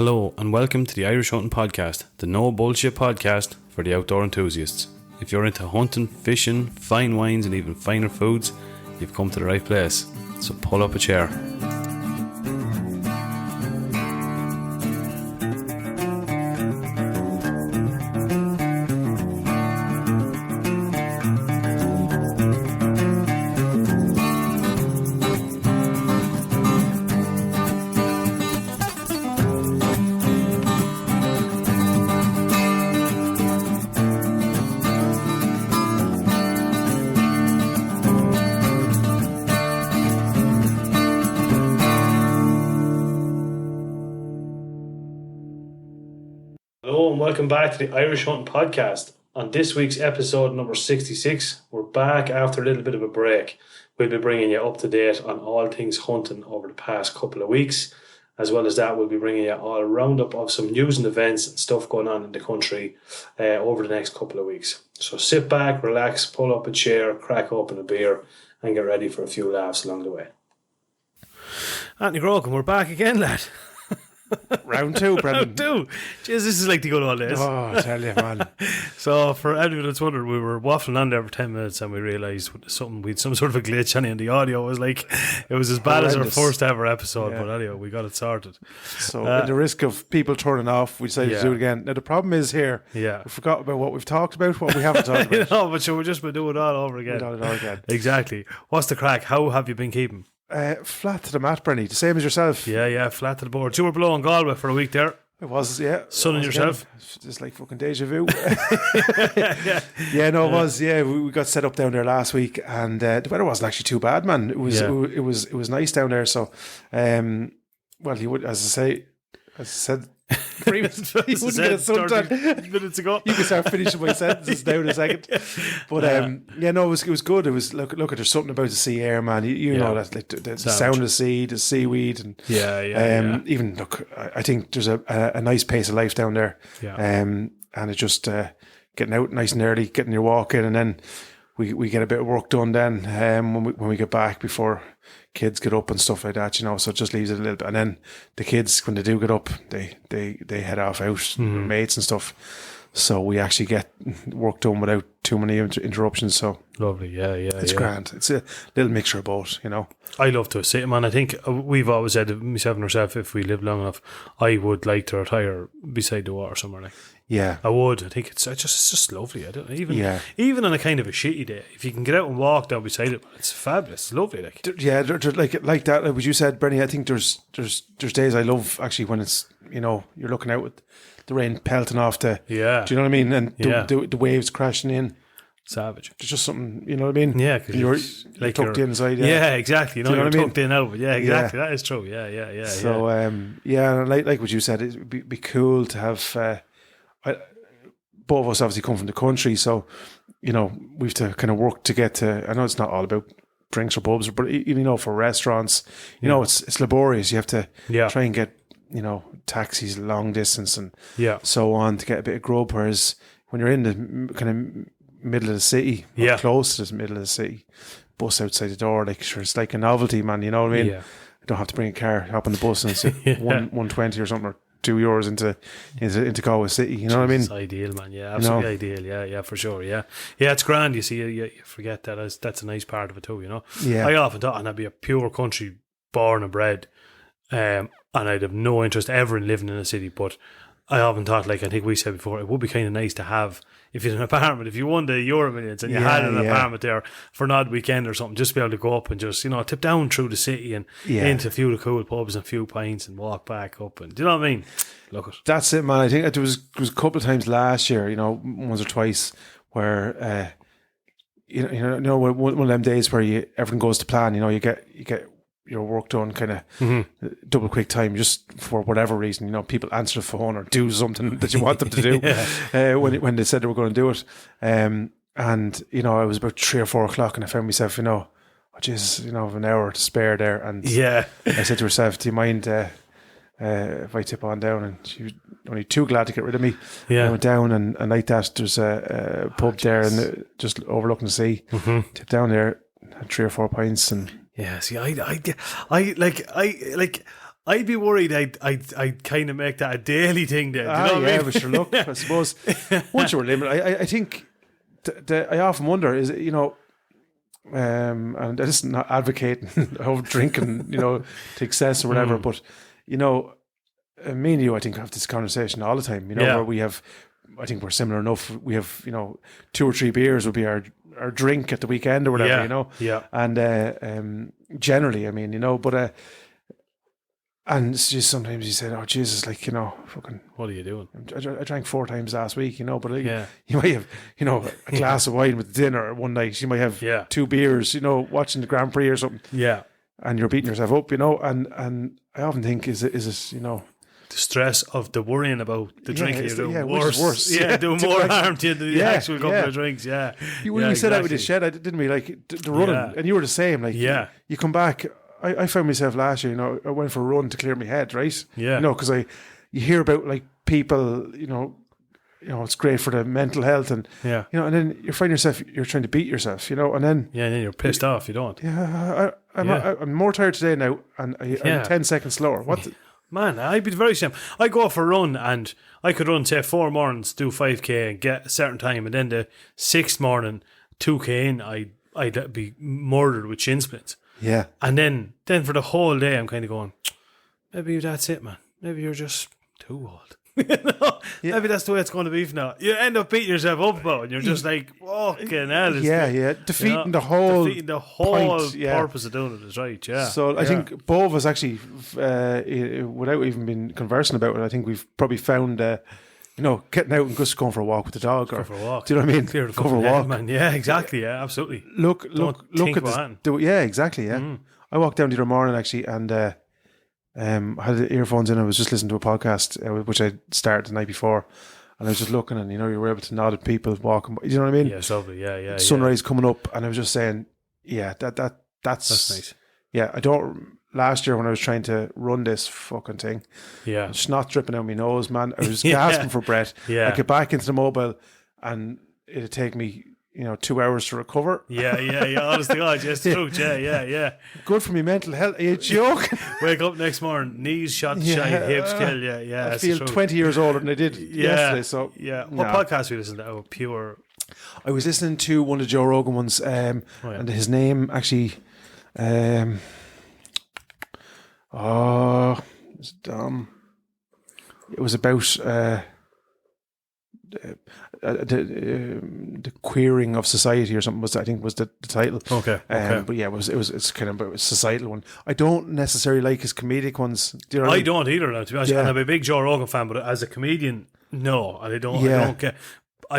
Hello and welcome to the Irish Hunting Podcast, the no bullshit podcast for the outdoor enthusiasts. If you're into hunting, fishing, fine wines and even finer foods, you've come to the right place. So pull up a chair. Hello and welcome back to the Irish Hunting Podcast. On this week's episode number 66, we're back after a little bit of a break. We'll be bringing you up to date on all things hunting over the past couple of weeks. As well as that, we'll be bringing you all a roundup of some news and events and stuff going on in the country over the next couple of weeks. So sit back, relax, pull up a chair, crack open a beer and get ready for a few laughs along the way. Anthony Grogan, we're back again, lad. Round two, Brendan. Round two. Jeez, this is like the good old days. Oh, I tell you, man. So, for anyone that's wondering, we were waffling on there for 10 minutes and we realised we'd some sort of a glitch and the audio was like, it was as bad as our first ever episode, but anyway, we got it sorted. So, at the risk of people turning off, we decided to do it again. Now, the problem is here, we forgot about what we've talked about, what we haven't talked about. But so we're just been doing it all over again. We've done it all again. Exactly. What's the crack? How have you been keeping? Flat to the mat, Brenny. The same as yourself. Yeah, flat to the board. You were below in Galway for a week there. It was, yeah. Sunning yourself. Just like fucking deja vu. It was. Yeah, we got set up down there last week, and the weather wasn't actually too bad, man. It was nice down there. So, well, you would, as I said. Previously, you wouldn't get a suntan minutes ago. You can start finishing my sentences now in a second. But it was good. It was look. There's something about the sea air, man. You know that, like the sound of the sea, the seaweed, and even look. I think there's a nice pace of life down there. And it's just getting out nice and early, getting your walk in, and then we get a bit of work done then when we get back before kids get up and stuff like that, so it just leaves it a little bit. And then the kids, when they do get up, they head off out with mates and stuff. So we actually get work done without too many interruptions. So lovely, it's grand. It's a little mixture of both, I love to sit, man. I think we've always said, myself and herself, if we live long enough, I would like to retire beside the water somewhere. Like, yeah, I would. I think it's just lovely. I don't even on a kind of a shitty day, if you can get out and walk down beside it, it's fabulous. It's lovely. Like, they're like that. Like what you said, Brenny. I think there's days I love actually when it's you're looking out with the rain pelting off do you know what I mean? And the waves crashing in. Savage. There's just something, you know what I mean? Yeah, because you're tucked inside. Yeah, exactly. You know you're what I mean? tucked in out. Yeah, exactly. That is true. Yeah. So, like what you said, it'd be cool to have. Both of us obviously come from the country, so we've to kind of work to get to. I know it's not all about drinks or pubs, but even for restaurants, it's laborious. You have to try and get taxis long distance and so on to get a bit of grub. Whereas when you're in the kind of middle of the city, or close to the middle of the city, bus outside the door, like sure, it's like a novelty, man. You know what I mean? I don't have to bring a car, hop on the bus, and it's 120 or something, or €2 into Galway City. You know what I mean? It's ideal, man. Yeah, absolutely ideal. Yeah, for sure. Yeah, it's grand. You see, you forget that that's a nice part of it too. I often thought, and I'd be a pure country born and bred, and I'd have no interest ever in living in a city, but I often thought, like I think we said before, it would be kind of nice to have, if you had an apartment, if you won the Euro Millions and you had an apartment there for an odd weekend or something, just be able to go up and just, tip down through the city and into a few of the cool pubs and a few pints and walk back up. And do you know what I mean? Look it. That's it, man. I think there was a couple of times last year, once or twice, where, one of them days where everything goes to plan, you get your work done kind of double quick time, just for whatever reason. People answer the phone or do something that you want them to do when they said they were going to do it. And I was about 3 or 4 o'clock and I found myself, I have an hour to spare there. And I said to herself, do you mind if I tip on down? And she was only too glad to get rid of me. I went down and like that, there's a pub there and just overlooking the sea. Tipped down there, had 3 or 4 pints and yeah, see, I'd be worried I'd kind of make that a daily thing then. Do you know what I mean? But sure, look, I suppose once you're limited, I think I often wonder, is it, and this is not advocating of drinking, to excess or whatever, but, me and you, I think, have this conversation all the time, where we have, I think we're similar enough. We have, 2 or 3 beers would be our drink at the weekend or whatever, Yeah. And generally, I mean, but and it's just sometimes you say, oh, Jesus, like, fucking... What are you doing? I drank 4 times last week, but you might have, a glass of wine with dinner one night. You might have 2 beers, watching the Grand Prix or something. Yeah. And you're beating yourself up, and I often think, is it, the stress of the worrying about the drinking you're doing worse. Doing more harm to the actual couple of drinks, we said that with the shed, didn't we? Like, the running, and you were the same. Like, you come back... I found myself last year, I went for a run to clear my head, right? Yeah. Because you hear about like people, it's great for the mental health and, and then you find yourself, you're trying to beat yourself, and then... Yeah, and then you're pissed off, you don't. Yeah, I'm more tired today now and I'm 10 seconds slower. What? Man, I'd be very simple. I go for a run and I could run, say, 4 mornings, do 5K and get a certain time, and then the 6th morning, 2K in, I'd be murdered with shin splints. Yeah. And then for the whole day, I'm kind of going, maybe that's it, man. Maybe you're just too old. Maybe that's the way it's going to be for now. You end up beating yourself up about it, and you're just like, fucking hell. Defeating the whole point, purpose of doing it is right, yeah. So I think both of us actually, without even being conversing about it, I think we've probably found... getting out and just going for a walk with the dog. Go for a walk. Do you know what I mean? Clear the go for a walk. Man. Yeah, exactly. Yeah, absolutely. Look at this. Yeah, exactly. Yeah. I walked down the other morning actually and I had the earphones in. I was just listening to a podcast, which I started the night before. And I was just looking and, you were able to nod at people walking. Do you know what I mean? Yeah, it's lovely. Yeah. Sunrise coming up. And I was just saying, that's nice. Yeah, last year when I was trying to run this fucking thing, snot dripping out my nose, man. I was gasping for breath. Yeah. I'd get back into the mobile and it'd take me, 2 hours to recover. Yeah. Honestly, God, just the truth. Yeah. Good for me mental health. Are you joking? Wake up next morning, knees shot, hips kill. Yeah. I feel 20 years older than I did yesterday. So what podcast we listen to? Oh, Pure. I was listening to one of the Joe Rogan ones, and his name actually. It's dumb. It was about the queering of society or something. Was the title? Okay. But yeah, it's kind of a societal one. I don't necessarily like his comedic ones. Do you know what I mean? Don't either. Now, to be honest, and I'm a big Joe Rogan fan, but as a comedian, no, and I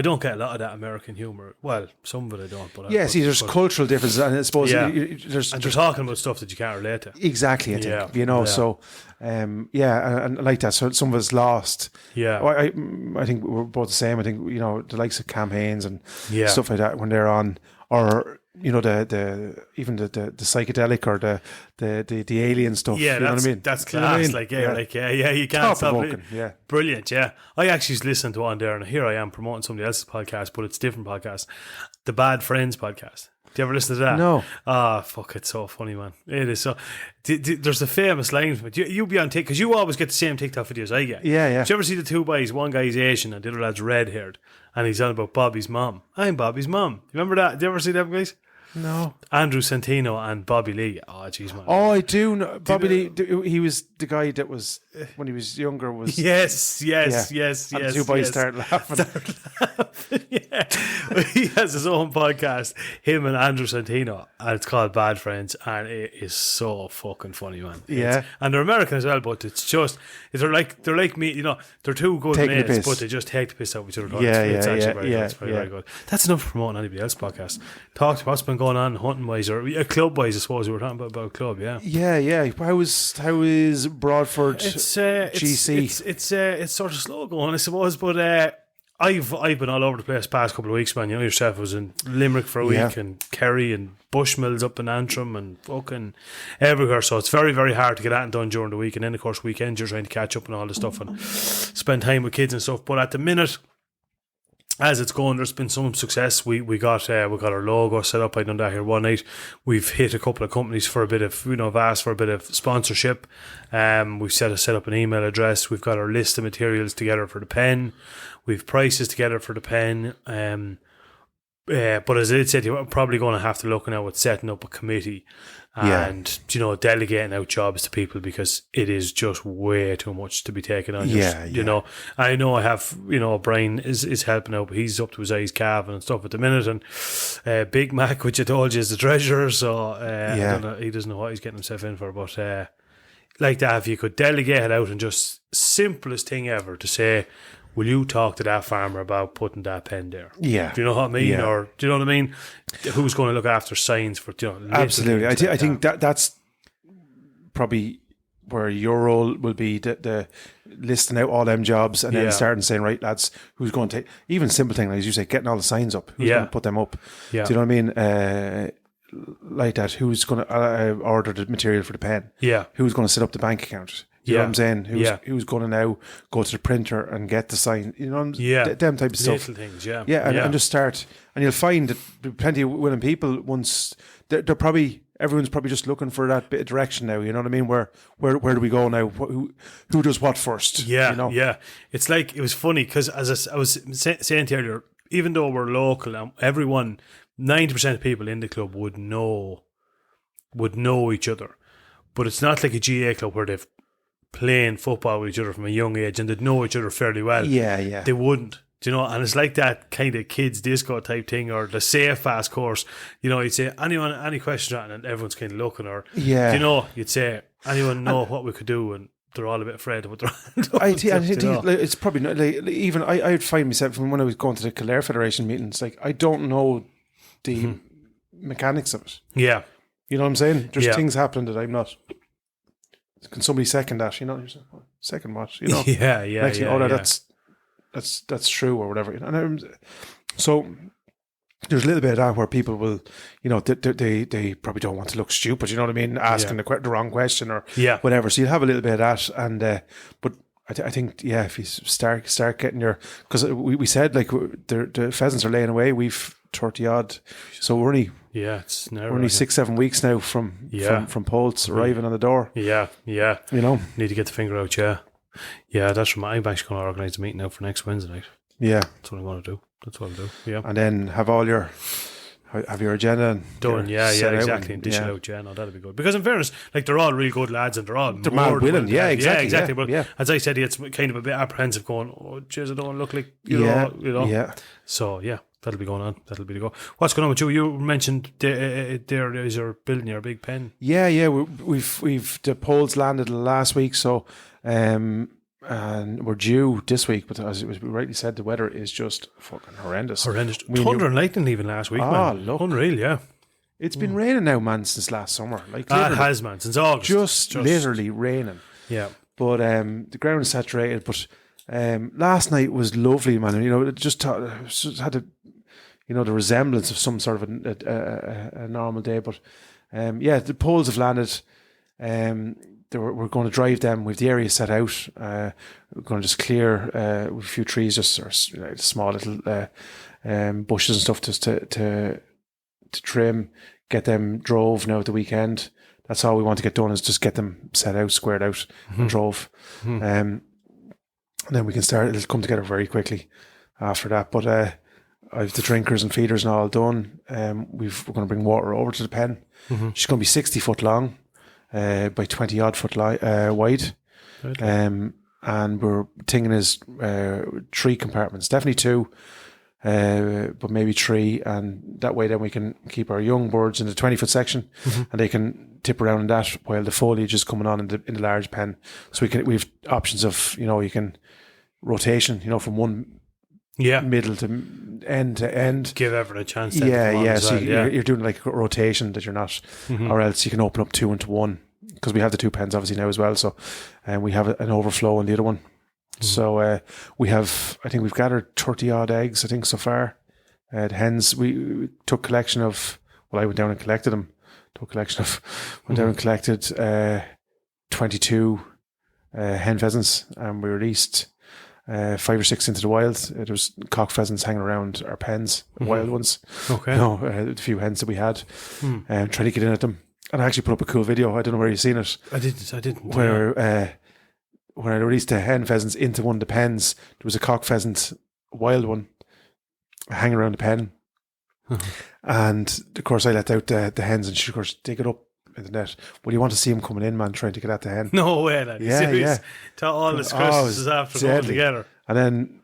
don't get a lot of that American humour. Well, some of it I don't. But there's cultural differences, and I suppose they're talking about stuff that you can't relate to. Exactly, I think so. And I like that. So some of it's lost. Yeah, I think we're both the same. I think the likes of campaigns and stuff like that when they're on, or the even the psychedelic or the alien stuff. Yeah, you know what I mean? That's class. Like you can't stop it. Yeah, brilliant. Yeah, I actually listened to one there, and here I am promoting somebody else's podcast, but it's a different podcast, the Bad Friends podcast. Do you ever listen to that? No. Fuck, it's so funny, man. It is so. There's the famous line from it. You be on TikTok because you always get the same TikTok videos I get. Yeah. Do you ever see the 2 guys? One guy's Asian and the other lad's red haired, and he's on about Bobby's mom. I'm Bobby's mom. You remember that? Do you ever see them guys? No. Andrew Santino and Bobby Lee. Oh, jeez, man. Oh, I do know. Bobby Lee, he was the guy that was, when he was younger, was... Yes. And the 2 boys started laughing. He has his own podcast, him and Andrew Santino, and it's called Bad Friends, and it is so fucking funny, man. And they're American as well, but it's just... They're like me, they're 2 good taking mates, but they just take the piss out of each other. It's actually very good. That's enough for promoting anybody else's podcast. Talk to what's been going on hunting wise or club wise. I suppose we were talking about a club. Yeah. How is Broadford? It's GC. It's sort of slow going, I suppose, but I've been all over the place the past couple of weeks, man. Yourself, I was in Limerick for a week and Kerry and Bushmills up in Antrim and fucking everywhere. So it's very, very hard to get that done during the week, and then of course weekends you're trying to catch up and all this stuff and spend time with kids and stuff. But at the minute, as it's going, there's been some success. We got our logo set up. I done that here one night. We've hit a couple of companies for a bit of, have asked for a bit of sponsorship. We've set up an email address. We've got our list of materials together for the pen. We've prices together for the pen. But as I said, you're probably going to have to look now at setting up a committee and, delegating out jobs to people, because it is just way too much to be taken on. I know I have, Brian is helping out, but he's up to his eyes calving and stuff at the minute. And Big Mac, which I told you is the treasurer, so I don't know, he doesn't know what he's getting himself in for. But like that, if you could delegate it out, and just simplest thing ever to say, will you talk to that farmer about putting that pen there? Yeah. Do you know what I mean? Yeah. Or do you know what I mean? Who's going to look after signs for, Absolutely. I think that's probably where your role will be, the listing out all them jobs, and then starting saying, right, lads, who's going to take, even simple thing, like as you say, getting all the signs up, who's going to put them up? Yeah. Do you know what I mean? Like that, who's going to order the material for the pen? Yeah. Who's going to set up the bank account? You know what I'm saying? Who's going to now go to the printer and get the sign? Them type of stuff. Little things, yeah. And just start. And you'll find that plenty of willing people, once they're probably, everyone's probably just looking for that bit of direction now. You know what I mean? Where do we go now? Who does what first? Yeah, yeah. It's like, it was funny because, as I was saying to you earlier, even though we're local, and everyone, 90% of people in the club would know each other. But it's not like a GA club where they've playing football with each other from a young age and they'd know each other fairly well. Yeah. They wouldn't. And it's like that kind of kids disco type thing, or the safe fast course. You'd say, any questions, and everyone's kind of looking, or you'd say, anyone know what we could do, and they're all a bit afraid of what they're I think it's probably not, like, even I'd find myself when I was going to the Kildare Federation meetings, like, I don't know the mechanics of it. Yeah. You know what I'm saying? There's things happening that I'm not. Can somebody second that? Second what? That's true or whatever. And so there's a little bit of that where people will, they probably don't want to look stupid. You know what I mean? Asking the wrong question or whatever. So you'll have a little bit of that, and but I think if you start getting because we said, like, the pheasants are laying away. We've 30 odd, so we're only. Yeah, it's never. We're only 6-7 weeks now from poults arriving on the door. Yeah. Need to get the finger out. Yeah. That's from. I'm actually going to organise a meeting now for next Wednesday night. Yeah, that's what I want to do. That's what I'll do. Yeah, and then have your agenda done. Yeah, exactly. And dish it out. Yeah, no, that'll be good. Because in fairness, like, they're all real good lads, and they're mad willing. Yeah, exactly. But as I said, it's kind of a bit apprehensive. Going, oh, jeez, I don't want to look like you know. Yeah. So that'll be going on. That'll be the go. What's going on with you? You mentioned there is your building your big pen. Yeah. We've the poles landed last week, so and we're due this week. But as it was rightly said, the weather is just fucking horrendous. Thunder and lightning even last week. Man. Look, unreal. Yeah, it's been raining now, man, since last summer. Like, it has, man, since August. Just literally raining. Yeah, but the ground is saturated. But last night was lovely, man. It just had the resemblance of some sort of a normal day. But the poles have landed. We're going to drive them. We've the area set out. We're going to just clear with a few trees, just small little bushes and stuff, just to trim. Get them drove now at the weekend. That's all we want to get done, is just get them set out, squared out, and drove. And then we can start. It'll come together very quickly after that. But I've the drinkers and feeders and all done. We're going to bring water over to the pen. She's going to be 60 foot long. By 20 odd foot wide. And we're thinking is 3 compartments, definitely 2, but maybe 3, and that way then we can keep our young birds in the 20-foot section, and they can tip around in that while the foliage is coming on in the large pen. So we've options of, you can rotation, from one middle to end. Give everyone a chance. So you're doing like a rotation that you're not, or else you can open up 2 into 1, because we have the 2 pens obviously now as well. So, we have an overflow in the other one. So I think we've gathered 30 odd eggs, I think, so far. The hens, we took collection of. Well, I went down and collected them. Went down and collected 22 hen pheasants, and we released 5 or 6 into the wild. There was cock pheasants hanging around our pens, wild ones. Okay. A few hens that we had, trying to get in at them. And I actually put up a cool video. I don't know where you've seen it. I didn't. Where when I released the hen pheasants into one of the pens, there was a cock pheasant, wild one, hanging around the pen. And of course, I let out the hens, and she, of course, dig it up in the net. Well, you want to see him coming in, man, trying to get at the hen. No way, lad. Yeah. Tell all the Christmases after going together. And then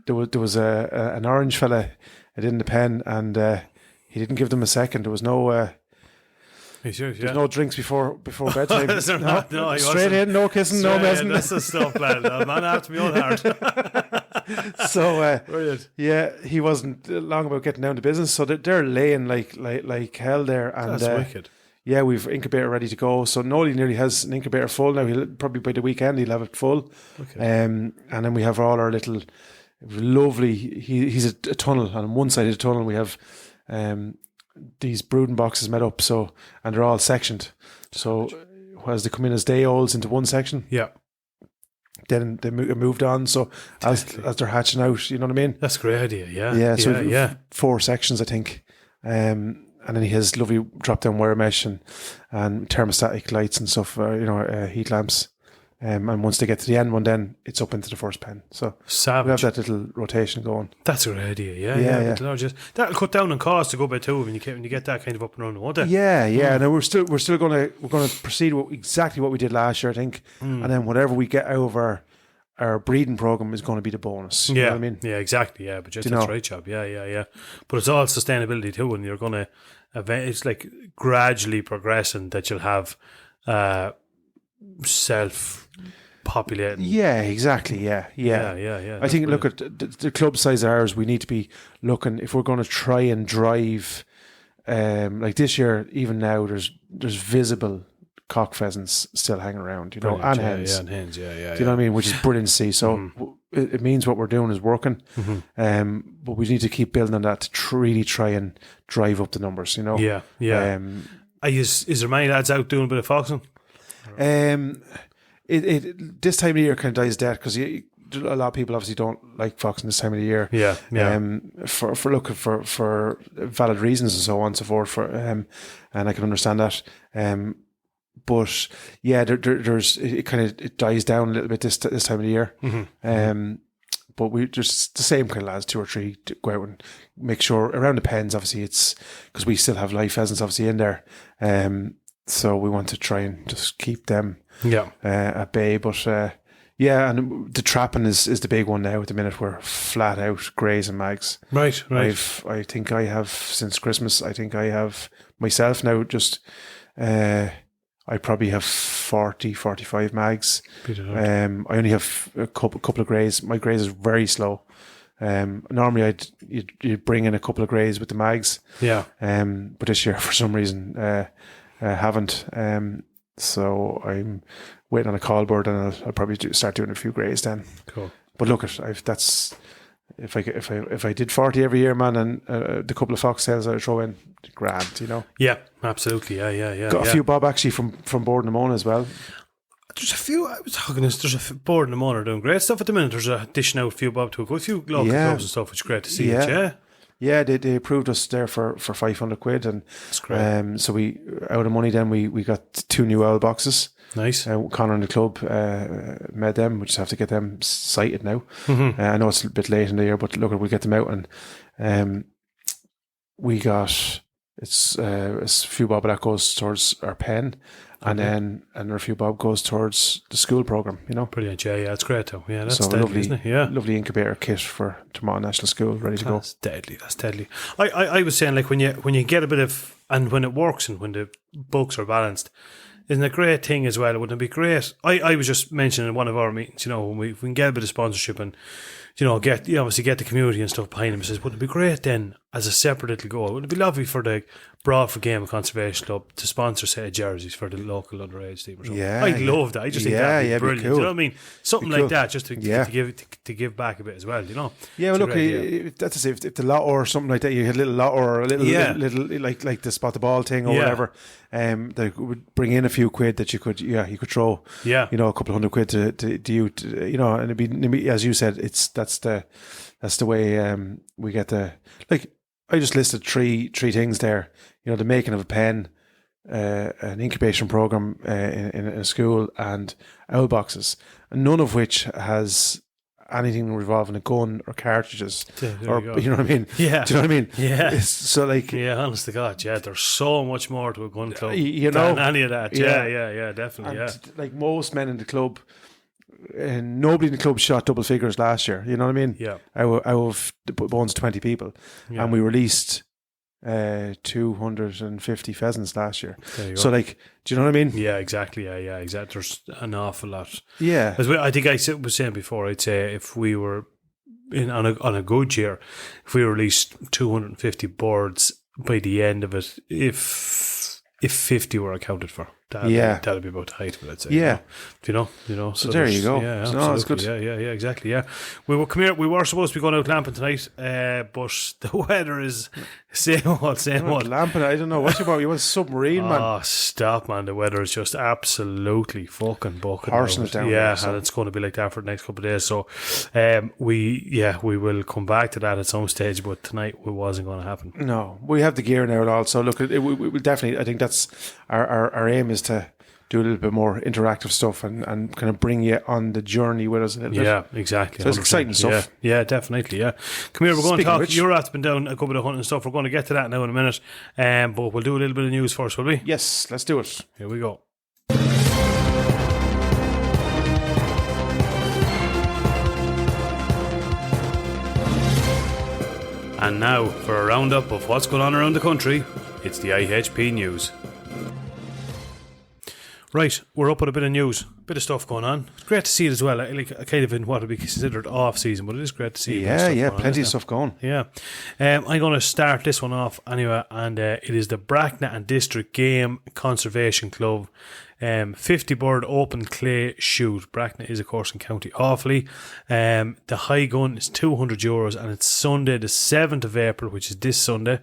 there was an orange fella in the pen, and he didn't give them a second. There was no. There's no drinks before bedtime. No, straight in, no kissing, no messing. That's the stuff, lad. A man after my own heart. So brilliant. Yeah, he wasn't long about getting down to business. So they're laying like hell there, and that's wicked. Yeah, we've incubator ready to go. So Nolly nearly has an incubator full now. He'll probably by the weekend he'll have it full. Okay. And then we have all our little lovely. He's a tunnel, and on one side of the tunnel we have these brooding boxes made up. So and they're all sectioned. So as they come in as day olds into one section, yeah. Then they moved on. So as they're hatching out, you know what I mean? That's a great idea. Yeah. Yeah. So 4 sections, I think. And then he has lovely drop down wire mesh and thermostatic lights and stuff, heat lamps. And once they get to the end one, then it's up into the first pen. So savage. We have that little rotation going. That's a great idea. Yeah. That'll cut down on cost to go by 2 when you get that kind of up and running, won't it? Yeah. Now we're still gonna proceed with exactly what we did last year, I think. And then whatever we get out of our breeding program is going to be the bonus. You know what I mean? Yeah, exactly. Yeah, but that's the right job. Yeah. But it's all sustainability too, and you're going to. It's like gradually progressing that you'll have self-populating. Yeah, exactly. Yeah. I think look at the club size of ours. We need to be looking if we're going to try and drive. Like this year, even now, there's visible cock pheasants still hanging around, brilliant, and hens. Yeah, and hens, yeah. Do you know what I mean? Which is brilliant to see. So it means what we're doing is working. But we need to keep building on that to really try and drive up the numbers, Yeah. Is there many lads out doing a bit of foxing? It this time of year kind of dies dead because a lot of people obviously don't like foxing this time of the year. Yeah. For looking for valid reasons and so on and so forth. And I can understand that. But yeah, there's it dies down a little bit this time of the year. But we just the same kind of lads, 2 or 3, to go out and make sure around the pens. Obviously, it's because we still have live pheasants obviously in there. So we want to try and just keep them at bay. But and the trapping is the big one now. At the minute, we're flat out grazing mags. Right. I think I have since Christmas. I think I have myself now just. I probably have 40, 45 mags. I only have a couple of greys. My greys is very slow. Normally you'd bring in a couple of greys with the mags. Yeah. But this year for some reason I haven't. So I'm waiting on a call bird, and I'll probably start doing a few greys then. Cool. But look, that's. If I did 40 every year, man, and the couple of foxtails I would throw in, grand, Yeah, absolutely, yeah. Got a few bob actually from Borden and Mona as well. There's a few. I was talking this. There's a Borden and Mona are doing great stuff at the minute. There's a dishing out a few bob to a good few local clubs and stuff, which is great to see. Yeah, they approved us there for 500 quid, and that's great. So we out of money then we got 2 new owl boxes. Nice. Connor and the club made them. We just have to get them sighted now. I know it's a bit late in the year, but look, we'll get them out, and we got it's a few bob that goes towards our pen, and then another few bob goes towards the school program. Brilliant. Yeah, it's great though. Yeah, that's deadly, lovely, isn't it? Yeah, lovely incubator kit for tomorrow National School ready to go. That's deadly. I was saying, like, when you get a bit of, and when it works and when the books are balanced. Isn't it a great thing as well? Wouldn't it be great? I was just mentioning in one of our meetings, when we can get a bit of sponsorship and you obviously get the community and stuff behind him. He says, wouldn't it be great then as a separate little goal? Wouldn't it be lovely for the Broadford Game and Conservation Club to sponsor, say, jerseys for the local underage team or something? Yeah, I'd love that. I just think that'd be brilliant. Cool. You know what I mean? Something be like cool. that, just to give back a bit as well. Yeah, well, look, that's to say, if the lot or something like that, you had a little lot or a little like the spot the ball thing or whatever, they would bring in a few quid that you could throw, a couple of $100 to you, and it'd be, as you said, that's the way we get the, like, I just listed three things there. The making of a pen, an incubation program in a school, and owl boxes, and none of which has anything involving a gun or cartridges, or you know what I mean? Yeah. Do you know what I mean? Yeah. So like, honest to God, there's so much more to a gun club than any of that. Yeah, definitely. And like most men in the club, and nobody in the club shot double figures last year. You know what I mean? Yeah. Out of the bones 20 people, and we released 250 pheasants last year. So like, do you know what I mean? Yeah, exactly. Yeah, exactly. There's an awful lot. Yeah. As I think I was saying before, I'd say if we were on a good year, if we released 250 birds by the end of it, if 50 were accounted for, that'd be about the height of it, I'd say. Yeah. So there you go. Yeah, no, it's good. Yeah, exactly. Yeah, we were supposed to be going out lamping tonight, but the weather is same old. Lamping, I don't know what you want. You want a submarine, man? Oh, stop, man! The weather is just absolutely fucking bucking. Horsing it down. Yeah, and it's going to be like that for the next couple of days. So, we will come back to that at some stage, but tonight it wasn't going to happen. No, we have the gear now and all. So look, we will definitely. I think that's our aim is to do a little bit more interactive stuff and kind of bring you on the journey with us a little bit. Yeah, exactly. So it's exciting stuff. Yeah, definitely. Yeah. Come here, we're going to talk. Europe's been down a couple of hunting stuff. We're going to get to that now in a minute. But we'll do a little bit of news first, will we? Yes, let's do it. Here we go. And now for a roundup of what's going on around the country, it's the IHP News. Right, we're up with a bit of news, a bit of stuff going on. It's great to see it as well, like kind of in what would be considered off season, but it is great to see. Plenty of stuff going. Yeah, I'm going to start this one off anyway, and it is the Bracknell and District Game Conservation Club 50 bird open clay shoot. Bracknell is of course in County Offaly. The high gun is €200 and it's Sunday the 7th of April, which is this Sunday.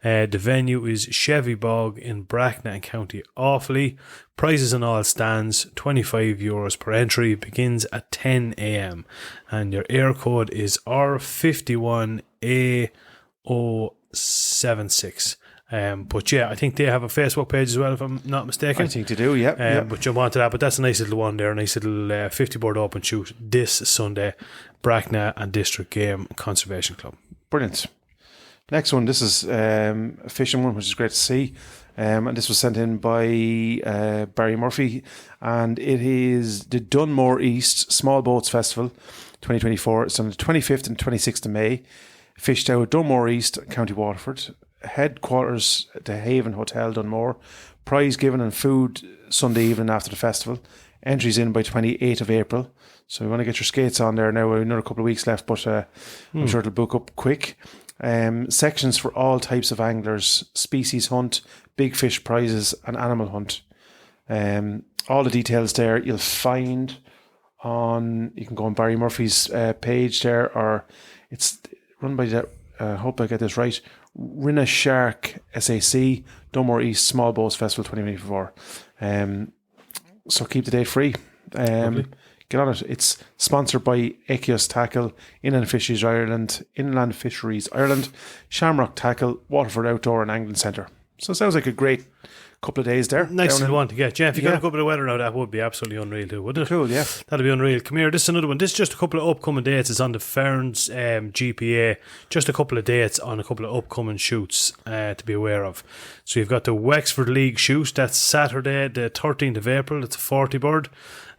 The venue is Chevy Bog in Bracknell in County Offaly. Prizes on all stands, €25 per entry, begins at 10 a.m. and your air code is R51A076. But yeah, I think they have a Facebook page as well, if I'm not mistaken. I think they do, yeah. But jump onto that. But that's a nice little one there, a nice little 50 bird open shoot this Sunday, Bracknell and District Game Conservation Club. Brilliant. Next one, this is a fishing one, which is great to see. And this was sent in by Barry Murphy, and it is the Dunmore East Small Boats Festival 2024. It's on the 25th and 26th of May. Fished out at Dunmore East, County Waterford. Headquarters, the Haven Hotel, Dunmore. Prize given and food Sunday evening after the festival. Entries in by 28th of April. So we want to get your skates on there now. We have another couple of weeks left, but I'm sure it'll book up quick. Sections for all types of anglers, species hunt, big fish prizes, and animal hunt. All the details there you'll find on. You can go on Barry Murphy's page there, or it's run by the. Hope I get this right. Rinna Shark SAC Dunmore East Small Boats Festival 2024. So keep the date free. Get on it. It's sponsored by Echios Tackle, Inland Fisheries Ireland, Shamrock Tackle, Waterford Outdoor and Angling Centre. So it sounds like a great couple of days there. Nice little one to get. Yeah, if you got a couple of weather now, that would be absolutely unreal too, wouldn't it? Cool, yeah. That'd be unreal. Come here, this is another one. This is just a couple of upcoming dates. It's on the Ferns GPA. Just a couple of dates on a couple of upcoming shoots to be aware of. So you've got the Wexford League shoot. That's Saturday the 13th of April. It's a 40 bird.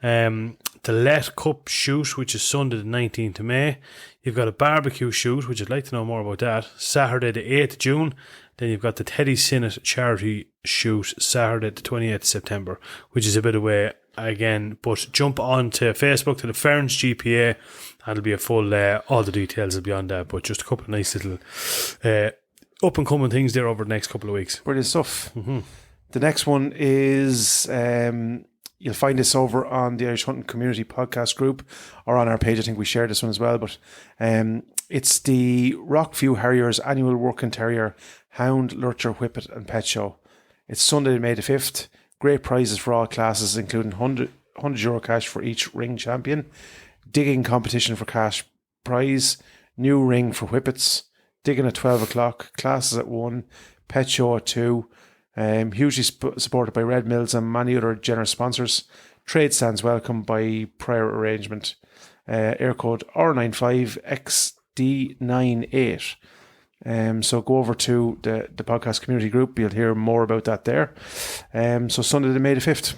The Let Cup shoot, which is Sunday the 19th of May. You've got a barbecue shoot, which I'd like to know more about that, Saturday the 8th of June. Then you've got the Teddy Sinnott charity shoot, Saturday the 28th of September, which is a bit away again. But jump on to Facebook to the Ferns GPA. That'll be a full, all the details will be on there. But just a couple of nice little up and coming things there over the next couple of weeks. Brilliant stuff. The next one is you'll find this over on the Irish Hunting Community Podcast group or on our page. I think we shared this one as well. But it's the Rockview Harriers Annual Working Terrier Hound, Lurcher, Whippet and Pet Show. It's Sunday, May the 5th. Great prizes for all classes, including €100 cash for each ring champion, digging competition for cash prize, new ring for whippets, digging at 12 o'clock, classes at 1, pet show at 2, hugely supported by Red Mills and many other generous sponsors. Trade stands welcome by prior arrangement. Air code R95XD98. So go over to the podcast community group. You'll hear more about that there. So Sunday, May the 5th.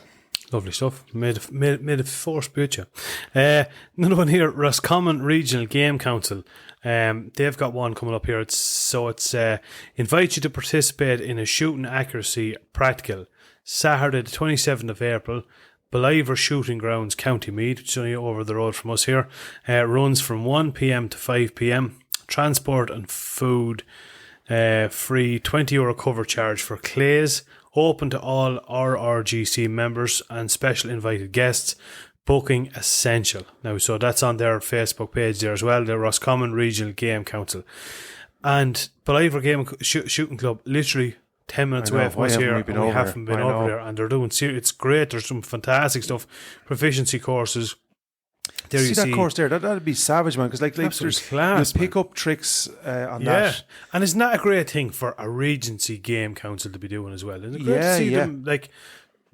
Lovely stuff. May the force be with you. Another one here, Roscommon Regional Game Council. They've got one coming up here. It's invite you to participate in a shooting accuracy practical Saturday the 27th of April, Beliver Shooting Grounds, County Meath, which is only over the road from us here. Runs from 1 p.m. to 5 p.m. Transport and food free, €20 cover charge for clays, open to all RRGC members and special invited guests. Booking essential. Now, so that's on their Facebook page there as well, the Roscommon Regional Game Council. And Beliver Game Shooting Club, literally 10 minutes away from us here. We haven't been over there, and they're doing it's great. There's some fantastic stuff, proficiency courses. There see that course there, that'd be savage, man, because like there's class, you pick up tricks on that. And isn't that a great thing for a Regency Game Council to be doing as well? Isn't it great to see them, like,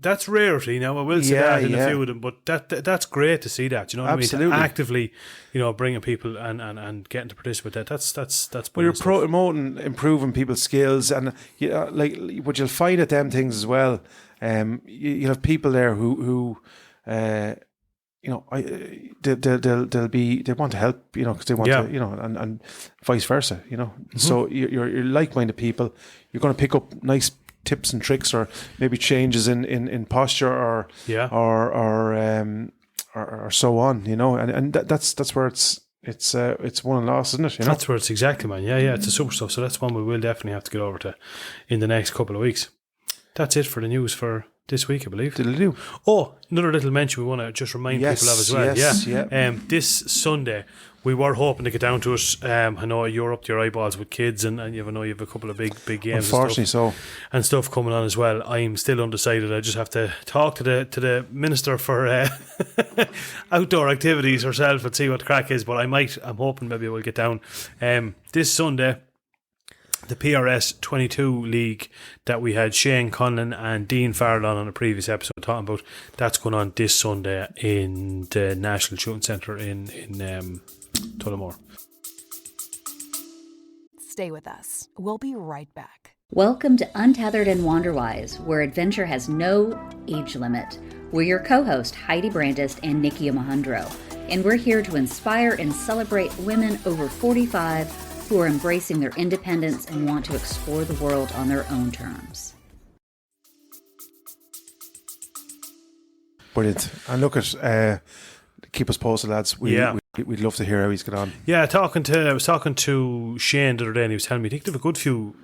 that's rarity now, I will say that in a few of them, but that's great to see that, you know what Absolutely. I mean? Actively, you know, bringing people and getting to participate with that, that's well, you're promoting, improving people's skills, and like what you'll find at them things as well, you'll have people there who you know, they want to help, you know, because they want to, you know, and vice versa, you know. So you're like-minded people. You're going to pick up nice tips and tricks, or maybe changes in posture, or so on, you know. And that's where it's won and lost, isn't it? You know? That's where it's exactly, man. Yeah, it's a super stuff. So that's one we will definitely have to get over to in the next couple of weeks. That's it for the news for this week, I believe. Diddly-do. Oh, another little mention we want to just remind people of as well. This Sunday, we were hoping to get down to it. I know you're up to your eyeballs with kids, and you have a couple of big games. Unfortunately, and stuff coming on as well. I'm still undecided. I just have to talk to the minister for outdoor activities herself and see what the crack is. But I'm hoping maybe we'll get down this Sunday. The PRS 22 league that we had Shane Conlon and Dean Farrell on a previous episode talking about, that's going on this Sunday in the National Shooting Centre in Tullamore. Stay with us. We'll be right back. Welcome to Untethered and Wanderwise, where adventure has no age limit. We're your co-host, Heidi Brandist and Nikki Mahundro, and we're here to inspire and celebrate women over 45 who are embracing their independence and want to explore the world on their own terms. Brilliant. And look at keep us posted, lads. We'd love to hear how he's got on. Yeah, I was talking to Shane the other day, and he was telling me I think they have a good few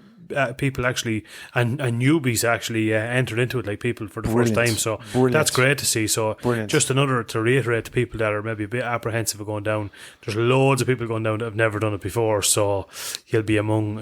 people actually and newbies actually entered into it, like people for the first time, so that's great to see. So just another to reiterate to people that are maybe a bit apprehensive of going down, there's loads of people going down that have never done it before, so you'll be among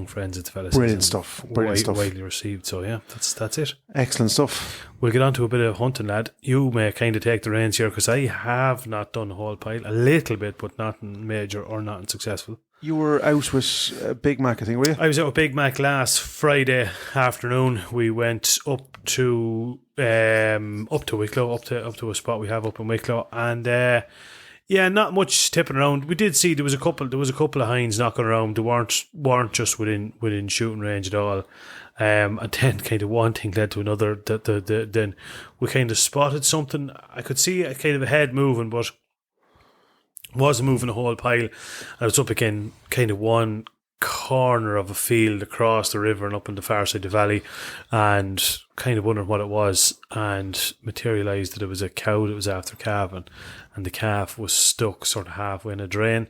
friends with the fellas. Brilliant stuff. Widely received. So yeah, that's it. Excellent stuff. We'll get on to a bit of hunting, lad. You may kind of take the reins here, because I have not done a whole pile, a little bit, but nothing major or nothing successful. You were out with Big Mac, I think, were you? I was out with Big Mac last Friday afternoon. We went up to Wicklow, up to a spot we have up in Wicklow, and not much tipping around. We did see there was a couple of hinds knocking around. They weren't just within shooting range at all. And then kind of one thing led to another. Then we kind of spotted something. I could see a kind of a head moving, but wasn't moving a whole pile. And it's up again, kind of one corner of a field across the river and up in the far side of the valley, and kind of wondering what it was, and materialised that it was a cow that was after calving, and the calf was stuck sort of halfway in a drain.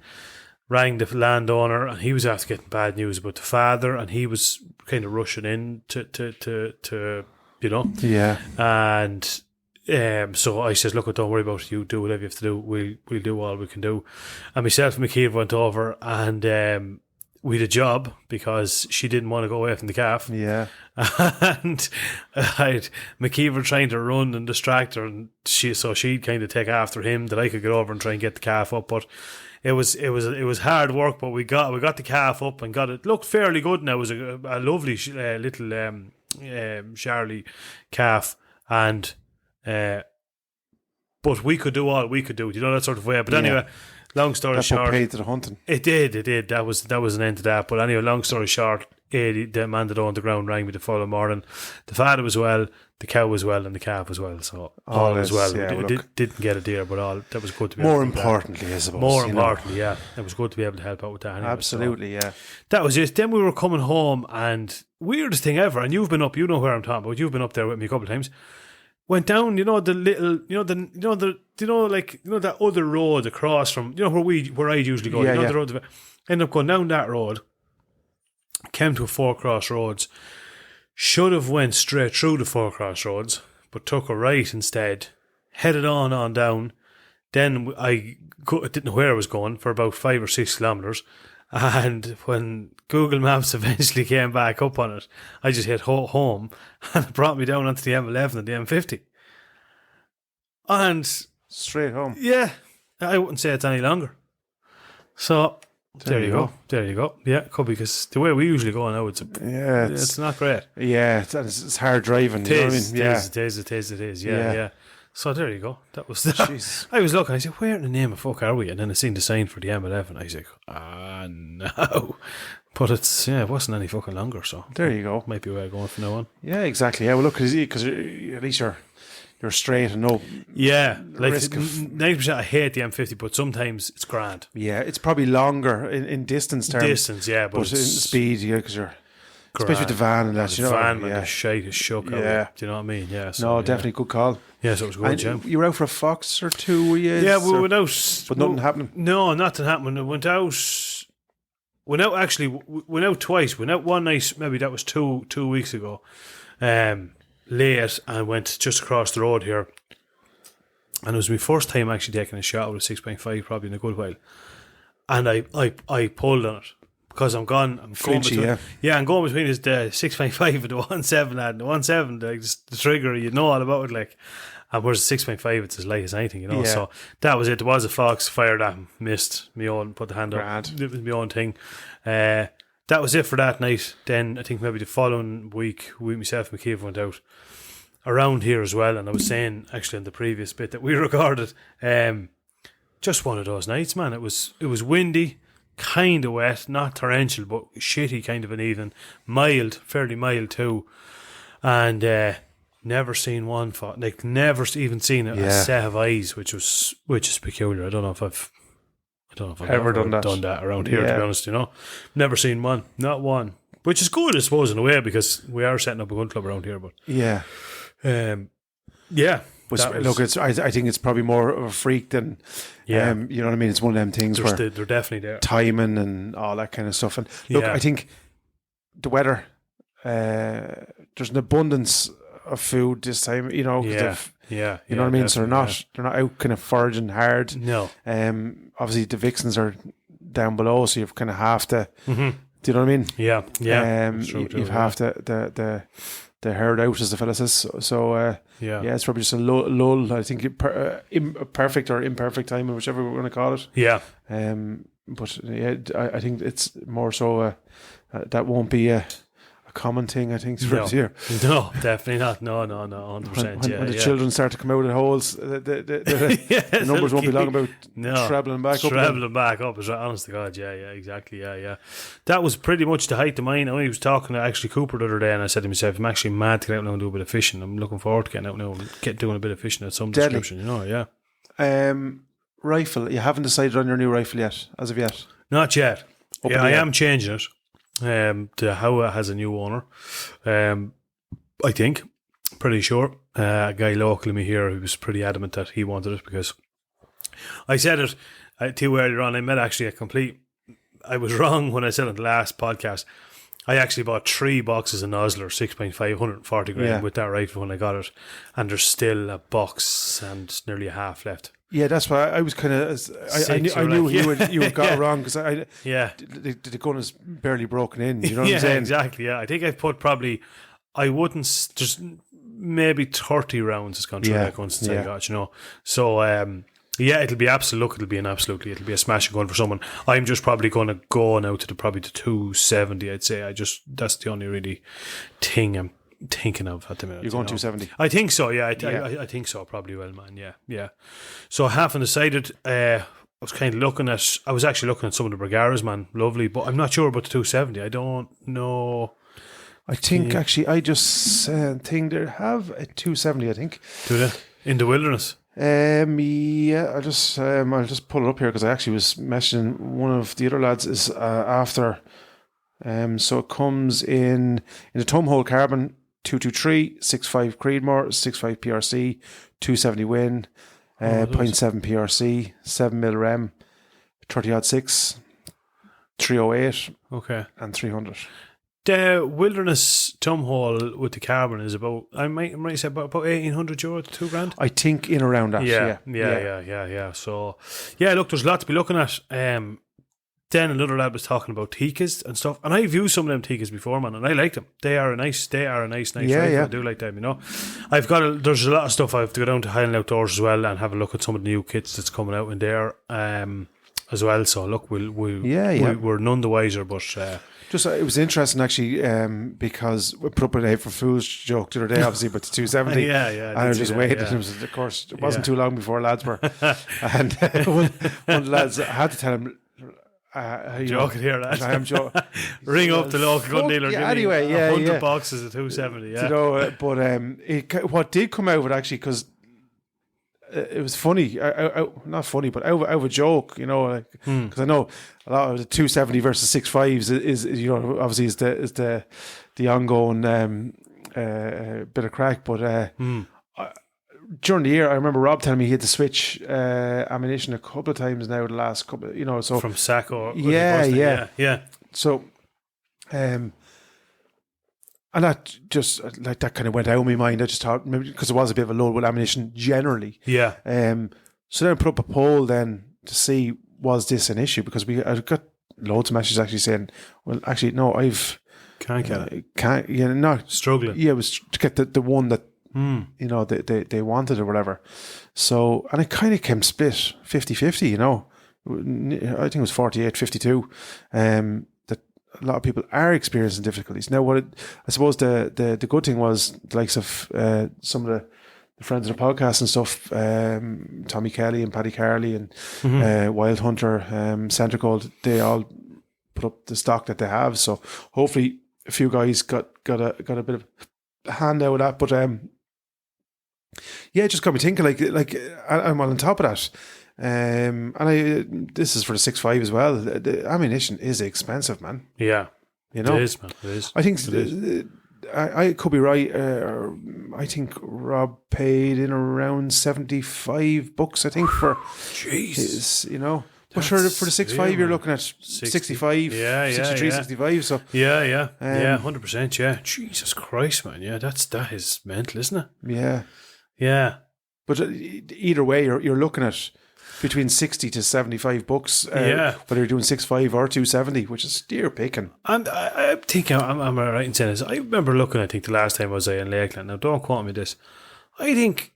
Rang the landowner, and he was after getting bad news about the father, and he was kind of rushing in to you know. Yeah. And so I says, look, don't worry about it. You do whatever you have to do. We'll do all we can do. And myself and McKeeve went over, and we had a job because she didn't want to go away from the calf. Yeah. And McKeever trying to run and distract her, and she'd kind of take after him that I could get over and try and get the calf up. But it was hard work, but we got the calf up and got it. Looked fairly good now. It was a lovely little Charlie calf, and but we could do all we could do, you know, that sort of way. But anyway, long story short, what paid to the hunting. It did. That was an end to that. But anyway, long story short, the man that owned the ground rang me the following morning. The father was well, the cow was well, and the calf was well. So all was well. Yeah, didn't get a deer, but all that was good to be. More importantly, I suppose. Yeah, it was good to be able to help out with that. Anyway, absolutely, so yeah. That was it. Then we were coming home, and weirdest thing ever. And you've been up. You know where I'm talking about. You've been up there with me a couple of times. Went down, that other road across from, where I usually go. Yeah, the road. Ended up going down that road. Came to a 4 crossroads. Should have went straight through the 4 crossroads, but took a right instead. Headed on down. Then I didn't know where I was going for about 5 or 6 kilometres. And when Google Maps eventually came back up on it, I just hit home, and it brought me down onto the M11 and the M50. And straight home. Yeah, I wouldn't say it's any longer. So there you go. There you go. Yeah, could be, because the way we usually go now, it's not great. Yeah, it's hard driving. It is. Yeah. So there you go. That was that. I was looking, I said, where in the name of fuck are we? And then I seen the sign for the M11. I was like, no. But it wasn't any fucking longer, so there you go. Might be where I'm going from now on. Yeah, exactly. Yeah, well, look, because at least you're straight and no risk of 90%. I hate the M50, but sometimes it's grand. Yeah, it's probably longer in distance terms. But in speed, because you're especially with the van and that. The van and the shite is shook out. Yeah, do you know what I mean? Yeah. So, definitely good call. Yeah, so it was good. And you were out for a fox or two, were you? Yeah, we went out, but nothing happened. No, nothing happened. I went out twice. Went out one night, maybe that was two weeks ago. Late, and went just across the road here, and it was my first time actually taking a shot with a 6.5, probably in a good while, and I pulled on it because I'm going between the 6.5 and the 1.7 lad. The 1.7, the trigger, you know all about it, like, and whereas the 6.5, it's as light as anything, so that was it. There was a fox, fired at him, missed me on, put the hand up, it was my own thing. That was it for that night. Then I think maybe the following week, myself and McKeeve went out around here as well. And I was saying actually in the previous bit that we recorded, just one of those nights, man. It was windy, kind of wet, not torrential, but shitty kind of an evening. Mild, fairly mild too. And never seen one never even seen a set of eyes, which is peculiar. I don't know if I've ever done that around here, to be honest, Never seen one. Not one. Which is good, I suppose, in a way, because we are setting up a gun club around here, but look, I think it's probably more of a freak than you know what I mean. It's one of them things where they're definitely there. Timing and all that kind of stuff. And look, I think the weather, there's an abundance of food this time, you know what I mean. So they're not out kind of foraging hard. No. Obviously the vixens are down below, so you've kind of have to. Mm-hmm. Do you know what I mean? Yeah. You've have the herd out, as the fella says. So it's probably just a lull. I think perfect or imperfect timing, whichever we're going to call it. Yeah. But I think it's more so that won't be a common thing, I think, throughout the year. No, definitely not. No, 100%. When the children start to come out of holes, the numbers won't be long about travelling back up. Travelling back up, honest to God, exactly, yeah. That was pretty much the height of mine. I was talking to actually Cooper the other day, and I said to myself, I'm actually mad to get out now and do a bit of fishing. I'm looking forward to getting out now and doing a bit of fishing at some description, Rifle, you haven't decided on your new rifle yet, as of yet? Not yet. I am changing it. The Howa has a new owner. I think, pretty sure. A guy locally me here who was pretty adamant that he wanted it because I said it to you earlier on. I made actually I was wrong when I said on the last podcast. I actually bought 3 boxes of Nosler 6.5, 140 grand with that rifle when I got it, and there's still a box and nearly a half left. Yeah, that's why I was kind of. I knew you got it wrong because the gun is barely broken in. You know what I'm saying? Exactly. Yeah, I think I've put probably. I wouldn't just maybe 30 rounds has gone through that gun since I got. So it'll be it'll be a smashing gun for someone. I'm just probably going to go now to the 270. I'd say that's the only really thing I'm thinking of at the minute. You're going 270? I think so. Yeah, I think so. Probably well, man. Yeah. So I haven't decided. I was kind of I was actually looking at some of the Bergaras, man. Lovely, but I'm not sure about the 270. I don't know. I think actually, I just think they have a 270. I think. Do they in the wilderness? Yeah. I'll just pull it up here because I actually was messaging one of the other lads is after. So it comes in the Mohill carbon 223, 65 Creedmoor, 65 PRC, 270 Win, 0.7 PRC, 7mm rem, 30-06, 308, and 300. The wilderness Tumhole with the carbon is about, I might say about €1,800 to £2,000. I think in around that. Yeah. So, look, there's a lot to be looking at. Then another lad was talking about Tikas and stuff, and I've used some of them Tikas before, man, and I like them. They are a nice rifle. I do like them, there's a lot of stuff I have to go down to Highland Outdoors as well and have a look at some of the new kits that's coming out in there as well. So look, we're none the wiser, but just it was interesting actually because we put up an 8 for Fools joke the other day, obviously, but the 270. And I was just waiting. Yeah. Of course, it wasn't too long before lads were, and one of the lads, I had to tell him. Joking here, lads. I am joking. Ring up the local gun dealer. Anyway, 100 boxes of 270. Yeah, but what did come out with actually because it was funny, not funny, but out of a joke, because I know a lot of the 270 versus 6.5s is obviously is the ongoing bit of crack, but. During the year, I remember Rob telling me he had to switch ammunition a couple of times now. The last couple, so from SAC or yeah. So, and that just like that kind of went out of my mind. I just thought maybe because it was a bit of a load with ammunition generally. Yeah. So then I put up a poll then to see was this an issue because I got loads of messages actually saying, well, actually no, can't get it. Not struggling. Yeah, it was to get the one that. They wanted or whatever. So, and it kind of came split 50-50, I think it was 48-52. That a lot of people are experiencing difficulties. Now, I suppose the good thing was the likes of some of the friends of the podcast and stuff, Tommy Kelly and Paddy Carley and Wild Hunter, Centre Gold, they all put up the stock that they have. So hopefully a few guys got a bit of a hand out of that, but it just got me thinking. Like I'm on top of that, and this is for the 6.5 as well. The ammunition is expensive, man. Yeah, it is, man. It is. I think I could be right. I think Rob paid in around $75. I think for Jesus, But for the 6.5, you're looking at 65, 63, 65. So 100%. Yeah, Jesus Christ, man. Yeah, that is mental, isn't it? Yeah. But either way, you're looking at between $60 to $75. Whether you're doing 6.5 or 270, which is dear picking. And I think I'm right in saying this. I remember looking. I think the last time I was in Lakeland. Now, don't quote me this. I think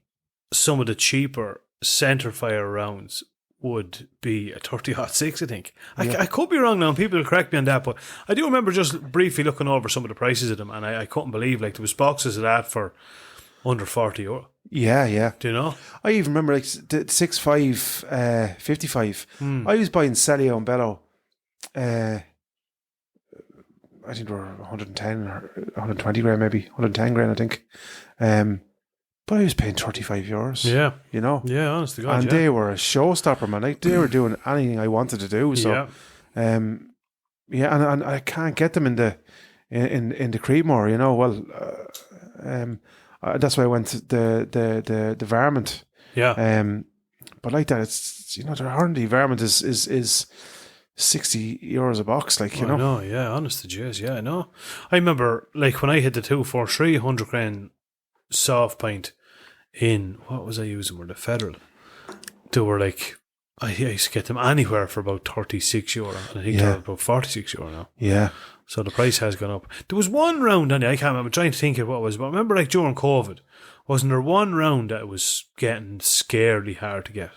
some of the cheaper centre fire rounds would be a 30-06, I think. I could be wrong now, and people will correct me on that, but I do remember just briefly looking over some of the prices of them, and I couldn't believe, there was boxes of that for under €40. Yeah. Do you know? I even remember, the 6.5, 55. I was buying Celio and Bello, I think they were 110 or 120 grand, maybe 110 grand, I think. But I was paying €35. Yeah. Yeah, honest to God. And they were a showstopper, man. They were doing anything I wanted to do. So, Yeah, and I can't get them in the Creedmoor, you know. Well, that's why I went to the Varmint. Yeah. But like that, it's, you know, the Hornady Varmint is €60 a box, like, you know. I know, yeah, honest to jeez, yeah, I know. I remember, like, when I hit the 243 100 grain soft pint in, what was I using? Were the Federal? They were like, I used to get them anywhere for about €36, and I think they're about €46 now. Yeah. So the price has gone up. There was one round, and I can't remember, I'm trying to think of what it was, but I remember, like, during COVID, wasn't there one round that was getting scarily hard to get?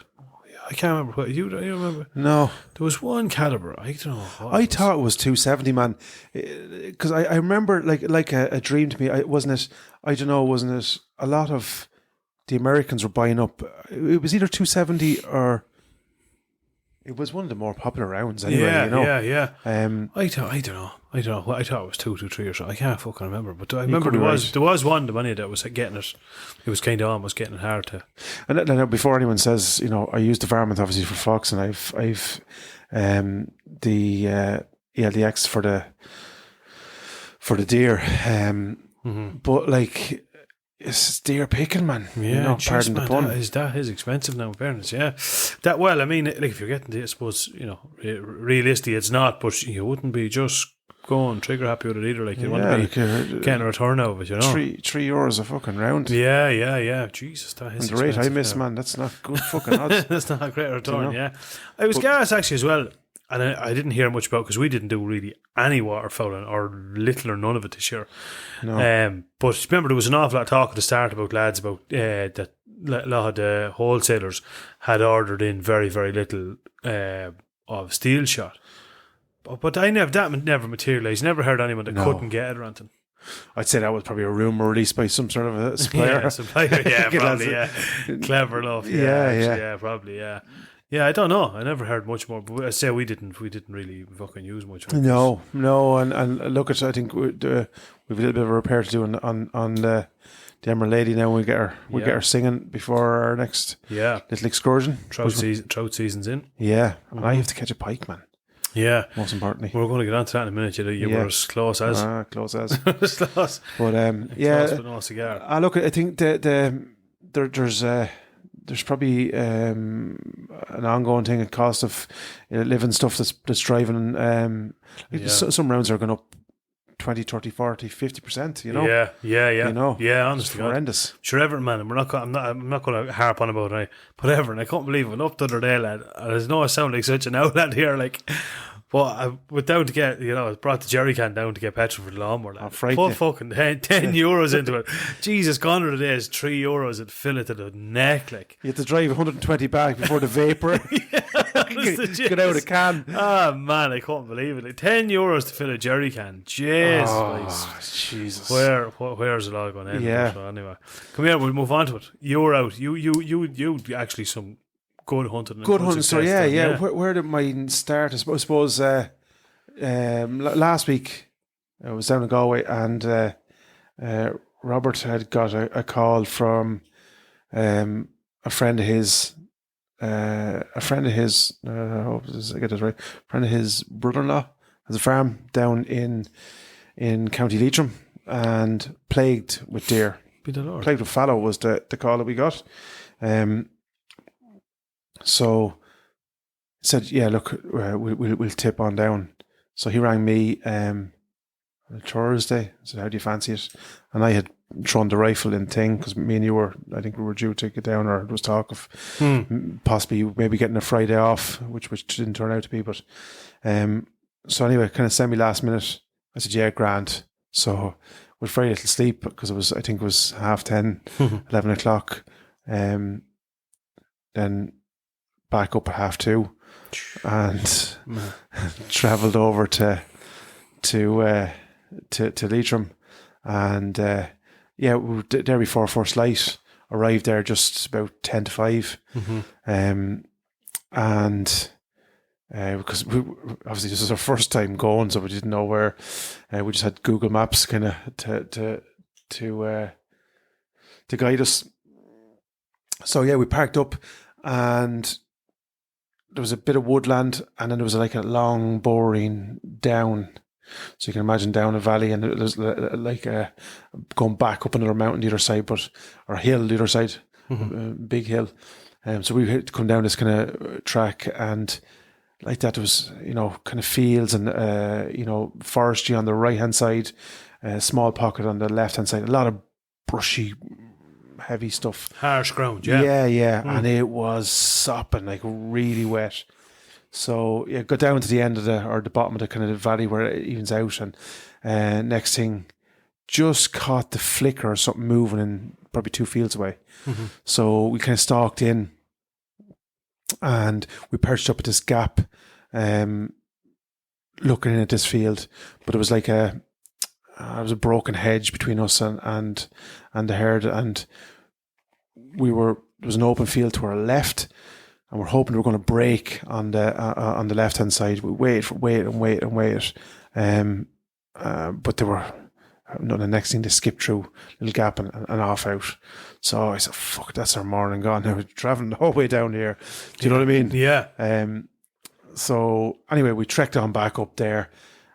I can't remember what you remember. No, there was one caliber. I don't know. I thought it was 270, man, because I remember like a dream to me. Wasn't it? I don't know. Wasn't it? A lot of the Americans were buying up. It was either 270 or it was one of the more popular rounds. Anyway, yeah, you know? yeah. I don't know. I thought it was 223 or something. I can't fucking remember. But I remember there was one, the money that was getting it. It was kind of almost getting it hard to. And now, before anyone says, you know, I used the Varmint obviously for fox, and I've the X for the deer. But like, it's deer picking, man. Yeah, you know, pardon the pun. That is expensive now, in fairness, yeah. That, well, I mean, like, if you're getting, I suppose, you know, realistically it's not, but you wouldn't be just going trigger happy with it either. Like, you want to be getting a return out of it, you know. €3 a fucking round. Yeah. Jesus, that is and the rate I miss, man, that's not good fucking odds. That's not a great return, you know? yeah. I was gas actually as well, and I didn't hear much about, because we didn't do really any waterfowling, or little or none of it this year. No. But remember, there was an awful lot of talk at the start about lads about that a lot of the wholesalers had ordered in very, very little of steel shot. But that never materialised. Never heard anyone that couldn't get it or anything. I'd say that was probably a rumour released by some sort of a supplier. Yeah, probably, yeah. Clever enough. Yeah, probably, yeah. Yeah, I don't know. I never heard much more. But I say we didn't really fucking use much. No, and look at, I think we've a little bit of a repair to do on the Emerald Lady now. We get her singing before our next little excursion. Trout season's in. Yeah, and I have to catch a pike, man. Yeah, most importantly. We're going to get on to that in a minute. You were as close as. Close as. Close. But close but no cigar. Look, I think there's probably an ongoing thing, a cost of living stuff that's driving. Some rounds are going up 20, 30, 40, 50%, you know? Yeah. You know? Yeah, honestly. It's horrendous. Sure, Everton, man, I'm not going to harp on about it, but Everton, I can't believe it went up the other day, lad. I know I sound like such an outland here, like, but I went down to get, you know, I brought the jerry can down to get petrol for the lawnmower, lad. Put fucking 10 euros into it. Jesus, gone are the days, €3 and fill it to the neck, like. You have to drive 120 back before the vapour. Get out a can. Oh man, I couldn't believe it. Like, €10 to fill a jerry can. Jeez, Jesus. Where's it all going in? Yeah. So anyway, come here. We'll move on to it. You were out. You actually some good hunting. Good hunting. So yeah. Where did mine start? I suppose last week I was down in Galway, and Robert had got a call from a friend of his. I hope I get this right. A friend of his brother-in-law has a farm down in County Leitrim, and plagued with deer. Be the Lord. Plagued with fallow was the call that we got. So said, yeah, look, we'll tip on down. So he rang me on Thursday. Said, how do you fancy it? And I had thrown the rifle in thing, because me and you were, I think we were due to get down, or it was talk of possibly maybe getting a Friday off, which didn't turn out to be. But so anyway, kind of semi last minute, I said, yeah, grand. So with very little sleep, because I think it was 10:30, 11 o'clock. Then back up at 2:30, and travelled over to Leitrim, and we were there before first light. Arrived there just about 10 to 5, and because obviously this is our first time going, so we didn't know where. We just had Google Maps kind of to guide us. So yeah, we parked up, and there was a bit of woodland, and then there was like a long boring down. So you can imagine down a valley, and there's like going back up another mountain the other side, or hill the other side, big hill. So we had to come down this kind of track, and like that there was, kind of fields and, forestry on the right-hand side, a small pocket on the left-hand side, a lot of brushy, heavy stuff. Harsh ground, yeah. Yeah. And it was sopping, like really wet. So yeah, got down to the end of the bottom of the kind of the valley where it evens out, and next thing, just caught the flicker of something moving in probably 2 fields away. So we kind of stalked in, and we perched up at this gap, looking in at this field, but it was like it was a broken hedge between us and the herd, and there was an open field to our left, and we're hoping we're going to break on the left hand side. We wait, but they were. The next thing, they skipped through a little gap and off out. So I said, "Fuck, that's our morning gone. Now we're traveling the whole way down here." Do you know what I mean? Yeah. So anyway, we trekked on back up there,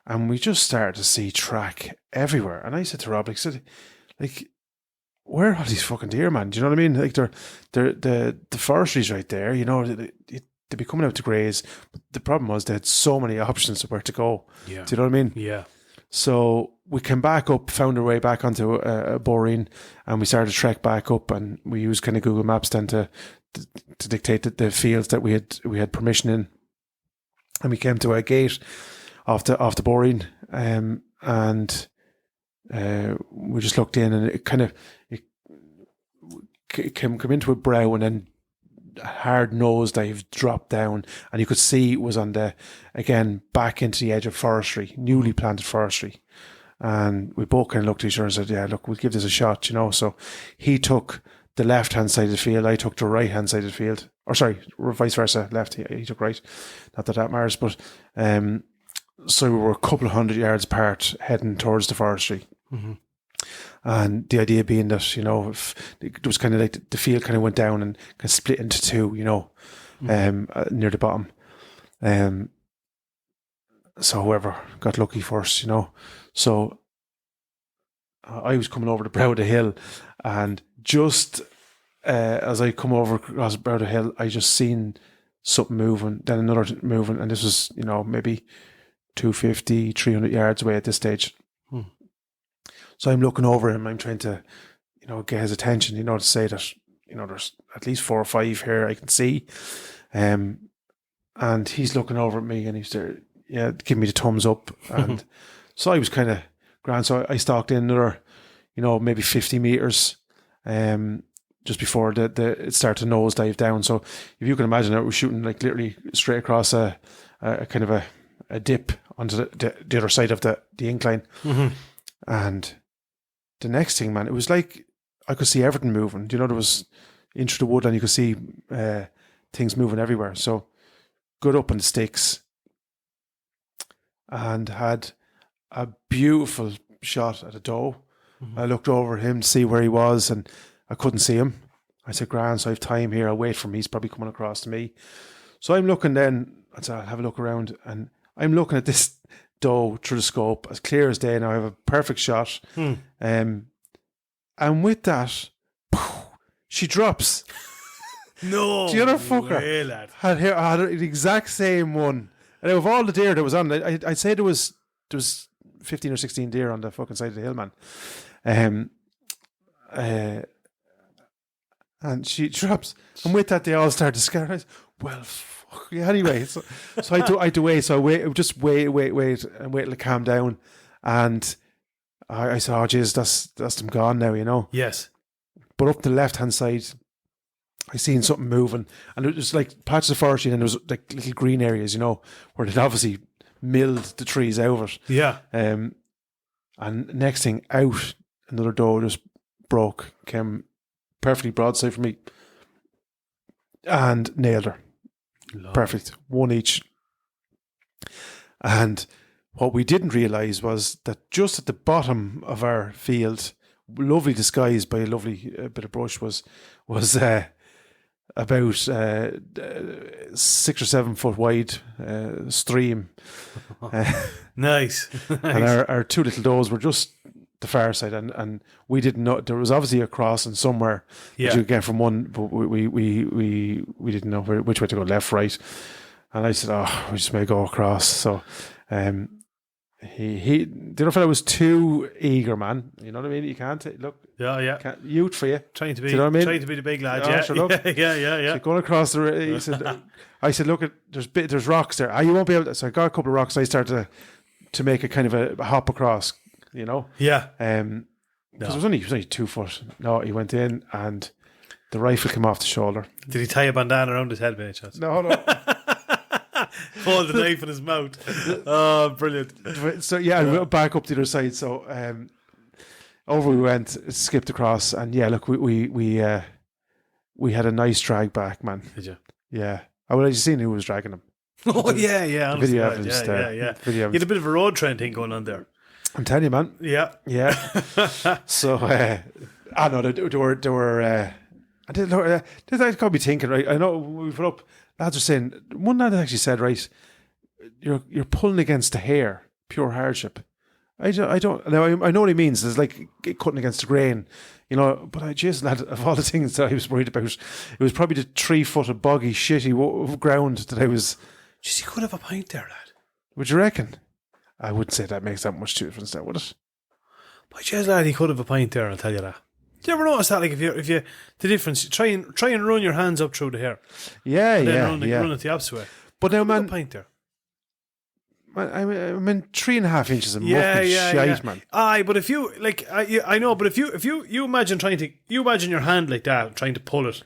and we just started to see track everywhere. And I said to Rob, where are all these fucking deer, man? Do you know what I mean? Like the forestry's right there. They'd be coming out to graze. But the problem was they had so many options of where to go. Yeah. Do you know what I mean? Yeah. So we came back up, found our way back onto a boreen, and we started to trek back up, and we used kind of Google Maps then to dictate the fields that we had permission in, and we came to a gate off the boreen, and we just looked in, and it came into a brow, and then a hard nosedive dropped down, and you could see it was back into the edge of forestry, newly planted forestry. And we both kind of looked at each other and said, "Yeah, look, we'll give this a shot," So he took the left-hand side of the field, I took the right-hand side of the field. Or sorry, vice versa, left, he took right. Not that matters, but so we were a couple of 100 yards apart heading towards the forestry. And the idea being that, if it was kind of like the field kind of went down and kind of split into two, near the bottom. So whoever got lucky first, So I was coming over the brow of the hill, and just as I come over across the brow of the hill, I just seen something moving, then another moving, and this was, maybe 250, 300 yards away at this stage. So I'm looking over him, I'm trying to, get his attention, to say that, there's at least 4 or 5 here I can see. And he's looking over at me, and he's there, giving me the thumbs up. And so I was kind of grand. So I stalked in another, maybe 50 meters, just before it started to nosedive down. So if you can imagine, it was shooting like literally straight across a kind of a dip onto the other side of the incline. And the next thing, man, it was like I could see everything moving. There was into the wood, and you could see things moving everywhere. So got up on the sticks and had a beautiful shot at a doe. I looked over at him to see where he was, and I couldn't see him. I said, "Grand, so I have time here. I'll wait for him. He's probably coming across to me." So I'm looking then. I said, "I'll have a look around," and I'm looking at this doe through the scope as clear as day. Now I have a perfect shot. And with that, she drops. No, the other fucker had the exact same one. And out of all the deer that was on, I'd say there was 15 or 16 deer on the fucking side of the hill, man. And she drops, and with that they all start to scare. I said, "Well, fuck yeah." Anyway, so I do wait. So I wait, and wait till it calm down. And I said, "Oh, jeez, that's them gone now, Yes. But up the left hand side, I seen something moving, and it was like patches of forestry, and there was like little green areas, where they'd obviously milled the trees out of it. Yeah. And next thing out, another doe just came perfectly broadside for me, and nailed her. Love. Perfect, one each. And what we didn't realise was that just at the bottom of our field, lovely disguised by a lovely bit of brush, was about 6 or 7 foot wide stream. Nice. And our two little does were just the far side, and we didn't know there was obviously a crossing somewhere that you could get from one, but we didn't know which way to go, left, right. And I said, "Oh, we just may go across." So, he the other fellow was too eager, man. You know what I mean? You can't look. Yeah. Youth for you. Trying to be, you know what I mean? Trying to be the big lad. Oh, Yeah, sure, look. yeah. So going across he said, I said, look, there's rocks there. You won't be able to. So I got a couple of rocks. And I started to make a kind of a hop across. You know. Yeah. Because it was only 2 foot. No, he went in and the rifle came off the shoulder. Did he tie a bandana around his head, mate? No. Hold the knife in his mouth. Oh, brilliant. So we went back up the other side. So over we went, skipped across, and look, we had a nice drag back, man. Did you? Yeah. I would have seen who was dragging him. Oh yeah. Video Honestly, evidence. Video. You had a bit of a road train thing going on there. I'm telling you, man. Yeah. So I know there were. I got me thinking, right? I know we put up. Lads are saying, one lad actually said, right, you're pulling against the hair, pure hardship. I don't now. I know what he means. It's like cutting against the grain, you know. But lad, of all the things that I was worried about, it was probably the 3-foot boggy, shitty ground that I was. Jeez, you could have a pint there, lad. Would you reckon? I wouldn't say that makes that much difference, there, would it? But jeez, lad, he could have a pint there. I'll tell you that. Do you ever notice that? Like if you the difference, try and run your hands up through the hair. Yeah, and then yeah. Run it the opposite way. But now, man, a pint there. I mean 3.5 inches of muffin shite, man. Aye, but if you like, I know, but if you imagine imagine your hand like that, trying to pull it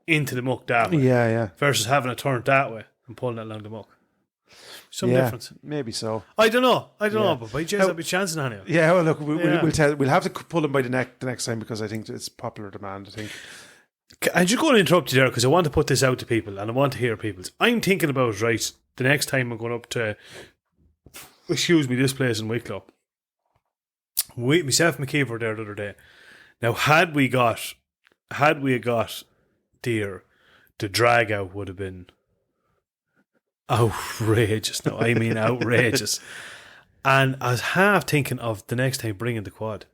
into the muck that way, yeah, versus having it turned that way and pulling it along the muck. Some difference. Maybe so. I don't know, but by chance I'll be chancing on you. Yeah, well, look, we'll have to pull him by the next time because I think it's popular demand. I think. I'm just going to interrupt you there because I want to put this out to people and I want to hear people's. I'm thinking about the next time I'm going up to, this place in Wicklow. Myself and McKeeve were there the other day. Now, had we got deer, the drag out would have been outrageous. No, I mean outrageous. And I was half thinking of the next time bringing the quad.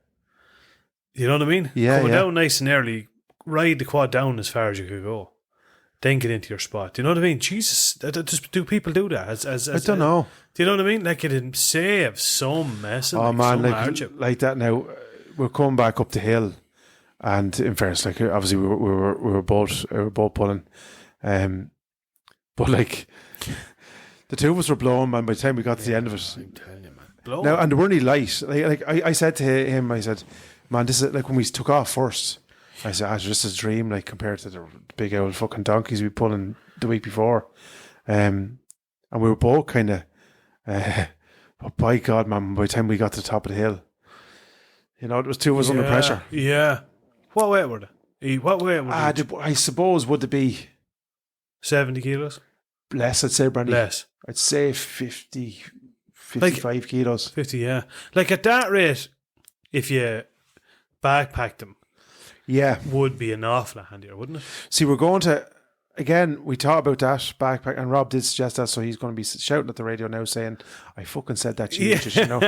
You know what I mean? Yeah, Coming down nice and early, ride the quad down as far as you could go, then get into your spot. Do you know what I mean? Jesus, do people do that? I don't know. Do you know what I mean? Like it'd save some mess. Oh man, like that. Now we're coming back up the hill, and in fairness, like obviously we were both pulling, but like the two of us were blowing, man. By the time we got to the end of it, I'm telling you, man, blowing. Now and they weren't any light. Like I said to him, I said, man, this is like when we took off first. I said, it's just a dream, like compared to the big old fucking donkeys we pulling the week before, and we were both kind of. But by God, man, by the time we got to the top of the hill, you know, it was two of us under pressure. Yeah. What weight were they? What weight were they? I suppose would it be 70 kilos? Less, I'd say, Brandy. Less. I'd say 50, 55 kilos. 50, yeah. Like at that rate, if you backpacked them, would be an awful lot handier, wouldn't it? See, we're going to. Again, we talked about that backpack, and Rob did suggest that, so he's going to be shouting at the radio now saying, I fucking said that to you, you know.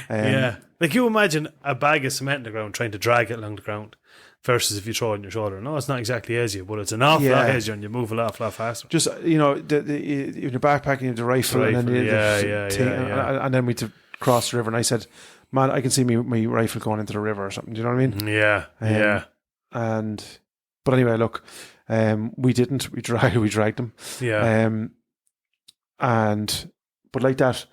Yeah. Like you imagine a bag of cement in the ground trying to drag it along the ground versus if you throw it on your shoulder. No, it's not exactly easier, but it's an awful lot easier and you move a lot faster. Just, you know, you're backpacking, you have the rifle, and then and then we had to cross the river, and I said, man, I can see my rifle going into the river or something. Do you know what I mean? Yeah. But anyway, look. We didn't. We dragged them. Yeah. But like that.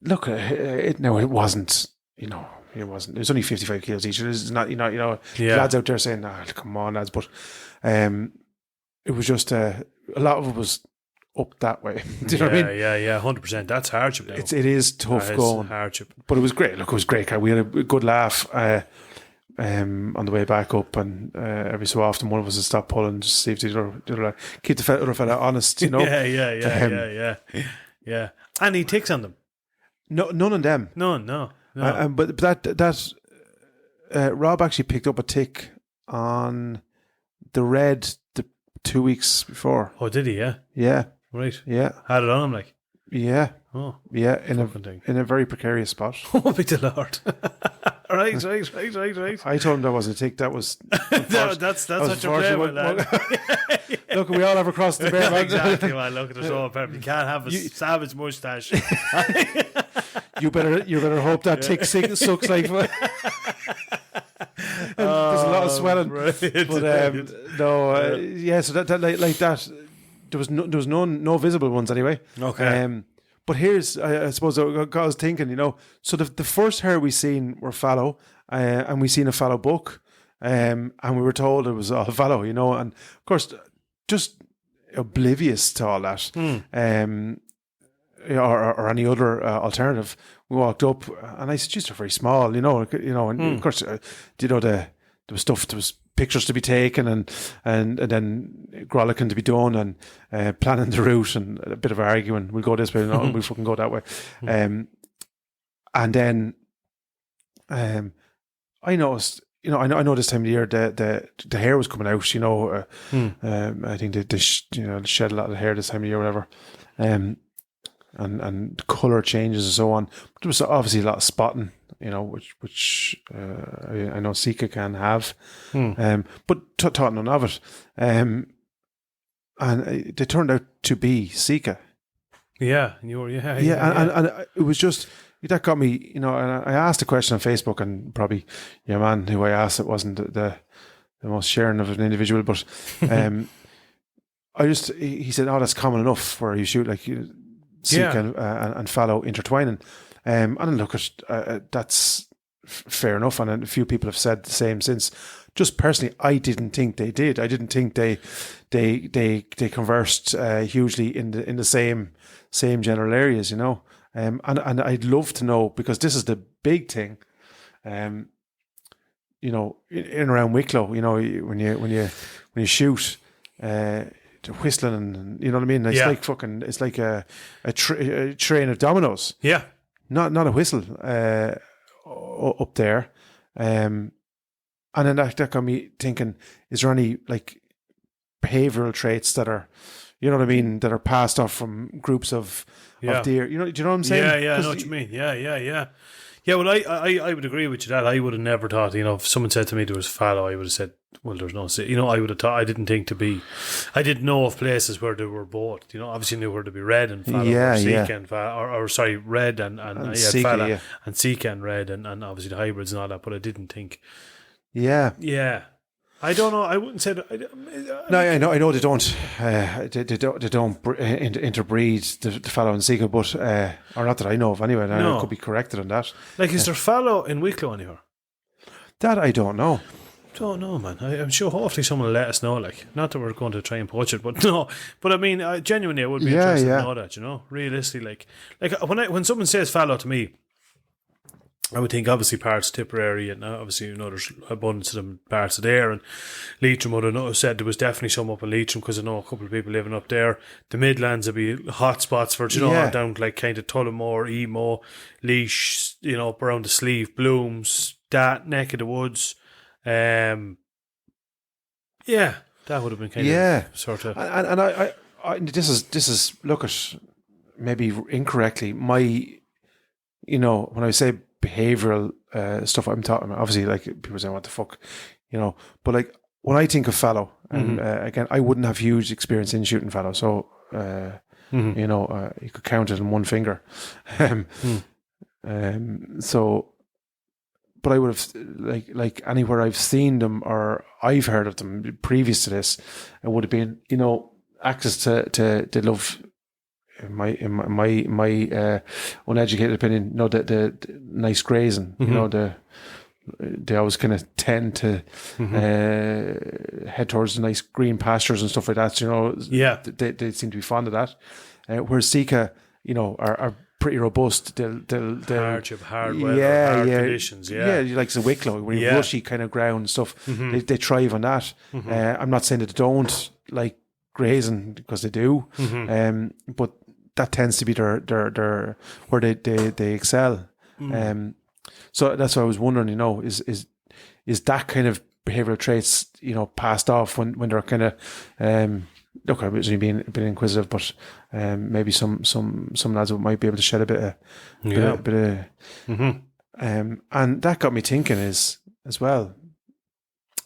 Look, it wasn't. You know, it wasn't. It was only 55 kilos each. It was not. You know. Lads out there saying, come on, lads." But it was just a lot of it was up that way. Do you know what I mean? Yeah. 100%. That's hardship. Now. It is tough going. Hardship. But it was great. Look, it was great. We had a good laugh. On the way back up, and every so often one of us would stop pulling, just see if the other keep the other fella honest, you know. Yeah. And he ticks on them. No, none of them. No. But that Rob actually picked up a tick on the 2 weeks before. Oh, did he? Yeah. Yeah. Right. Yeah. Had it on him, like. Yeah. Oh. Yeah. Fucking thing. In a very precarious spot. Oh, be the Lord. Right. I told him that wasn't a tick. That was. No, that's what you're playing with, lad. Look, we all have a cross the bear. Exactly, man. Look at the show. You can't have a savage moustache. You better hope that tick sucks like. There's a lot of swelling, right. but no, yeah. So that like that, there was no visible ones anyway. Okay. But here's, I suppose, I was thinking, so the first hare we seen were fallow, and we seen a fallow buck, and we were told it was all fallow, and of course, just oblivious to all that, or any other alternative. We walked up, and I said, "Just they're very small, and of course, there was stuff, there was pictures to be taken, and then grollicking to be done, and planning the route, and a bit of arguing. We'll go this way, and we'll fucking go that way. And then, I noticed, I know this time of the year the hair was coming out. I think they shed a lot of hair this time of year, whatever. And colour changes and so on. But there was obviously a lot of spotting, which I know Sika can have, but taught none of it. And they turned out to be Sika. Yeah, and it was just that got me. And I asked a question on Facebook, and probably your man who I asked it wasn't the most sharing of an individual, but he said, "Oh, that's common enough where you shoot like Sika and fallow intertwining." And look, that's fair enough, and a few people have said the same since. Just personally, I didn't think they did. I didn't think they conversed hugely in the same general areas, And I'd love to know, because this is the big thing, in and around Wicklow, when you shoot. Whistling, and you know what I mean. It's like fucking. It's like a train of dominoes. Yeah, not a whistle up there. And then that got me thinking: is there any like behavioural traits that are, you know what I mean, that are passed off from groups of deer? Do you know what I'm saying? Yeah, I know what you mean. Yeah. Yeah, well, I would agree with you that I would have never thought, if someone said to me there was fallow, I would have said, well, there's no, I would have thought, I didn't know of places where there were both, obviously knew where to be red and fallow, or red and fallow, and Sika and red, and obviously the hybrids and all that, but I didn't think. Yeah. Yeah. I don't know. I wouldn't say that. No, I know they don't. They don't interbreed the fallow and Sika, but or not that I know of anyway. No. I could be corrected on that. Like, is there fallow in Wicklow anywhere? That I don't know. Don't know, man. I'm sure hopefully someone will let us know. Like, not that we're going to try and poach it, but no. But I mean, genuinely, I would be interested to know that. Realistically, like when someone says fallow to me, I would think obviously parts of Tipperary, and obviously there's abundance of them parts of there, and Leitrim would have said there was definitely some up in Leitrim, because I know a couple of people living up there. The Midlands would be hot spots for down like kind of Tullamore, Emo, Laois, up around the Sleeve, Blooms, that neck of the woods. That would have been kind of sort of. And I this is look at maybe incorrectly my, when I say behavioral stuff, I'm talking about, obviously, like, people say what the fuck, but like when I think of fallow, and again, I wouldn't have huge experience in shooting fallow, so you could count it on one finger. So, but I would have like anywhere I've seen them or I've heard of them previous to this, it would have been access to love. In my uneducated opinion, the nice grazing, they always kind of tend to head towards the nice green pastures and stuff like that. They seem to be fond of that. Whereas Sika, are pretty robust. They'll hardship, hard weather, hard conditions. You like the Wicklow, where you rushy kind of ground and stuff. They thrive on that. I'm not saying that they don't like grazing, because they do, but that tends to be their where they excel. So that's what I was wondering. Is that kind of behavioural traits, passed off when they're kind of. Look, I was only being inquisitive, but maybe some lads might be able to shed a bit of. And that got me thinking as well.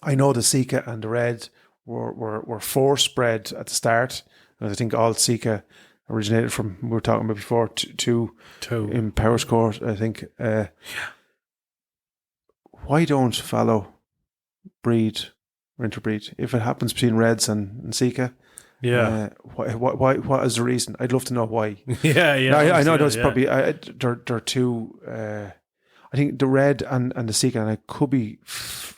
I know the Sika and the Red were force bred at the start. And I think all Sika originated from, we were talking about before, two in Power Score, I think. Why don't Fallow breed or interbreed if it happens between Reds and Sika? Yeah. What is the reason? I'd love to know why. Yeah. Now, I know there's probably they're two. I think the Red and the Sika, and I could be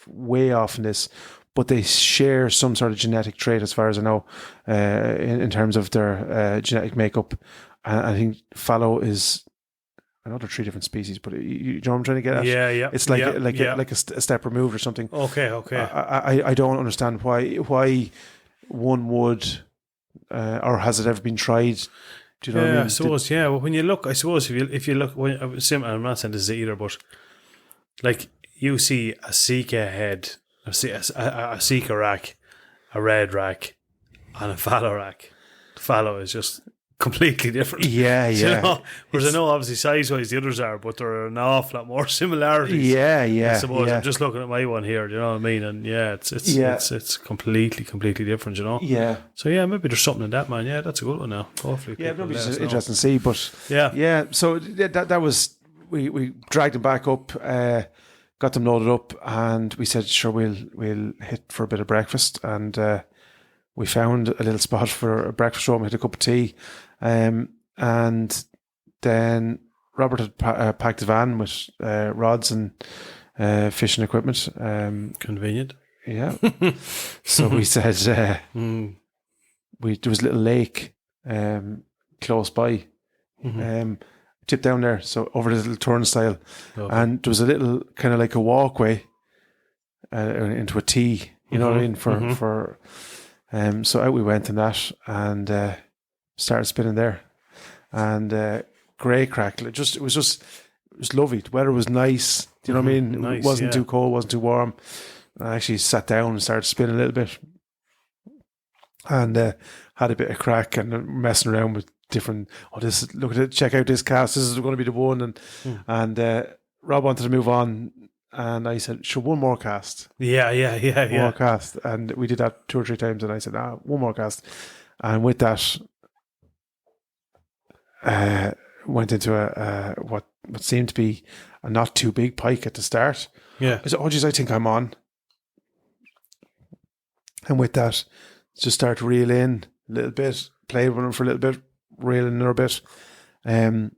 way off in this, but they share some sort of genetic trait, as far as I know, in terms of their genetic makeup. And I think Fallow is. I know they're 3 different species, but you know what I'm trying to get at? Yeah. It's like a step removed or something. Okay. I don't understand why one would, or has it ever been tried? Do you know what I mean? I suppose. Well, when you look, I suppose if you look, I'm not saying this is either, but like you see a Sika head, a Sika rack, a Red rack, and a Fallow rack. The Fallow is just completely different. Yeah. Whereas I know obviously size-wise the others are, but there are an awful lot more similarities. Yeah. I suppose I'm just looking at my one here. Do you know what I mean? And it's completely different. You know. Yeah. So maybe there's something in that, man. Yeah, that's a good one now. Hopefully. Yeah, it'll be interesting to see. But yeah. So that was we dragged them back up, got them loaded up, and we said, sure, we'll hit for a bit of breakfast, and we found a little spot for a breakfast room. We had a cup of tea. And then Robert had packed a van with rods and fishing equipment. Convenient. Yeah. So we said there was a little lake close by. Tipped down there, so over the little turnstile. Okay. And there was a little kind of like a walkway into a T. You know what I mean? For so out we went in that and started spinning there, and great crack. It was lovely. The weather was nice. Do you know what I mean? Nice, it wasn't too cold, wasn't too warm. I actually sat down and started spinning a little bit, and had a bit of crack and messing around with different. Look at it. Check out this cast. This is going to be the one. And Rob wanted to move on. And I said, sure, one more cast. Yeah. One more cast. And we did that 2 or 3 times. And I said, one more cast. And with that, went into a what seemed to be a not too big pike at the start. Yeah. I said, oh, geez, I think I'm on. And with that, just start to reel in a little bit, play with him for a little bit, reel in another bit. And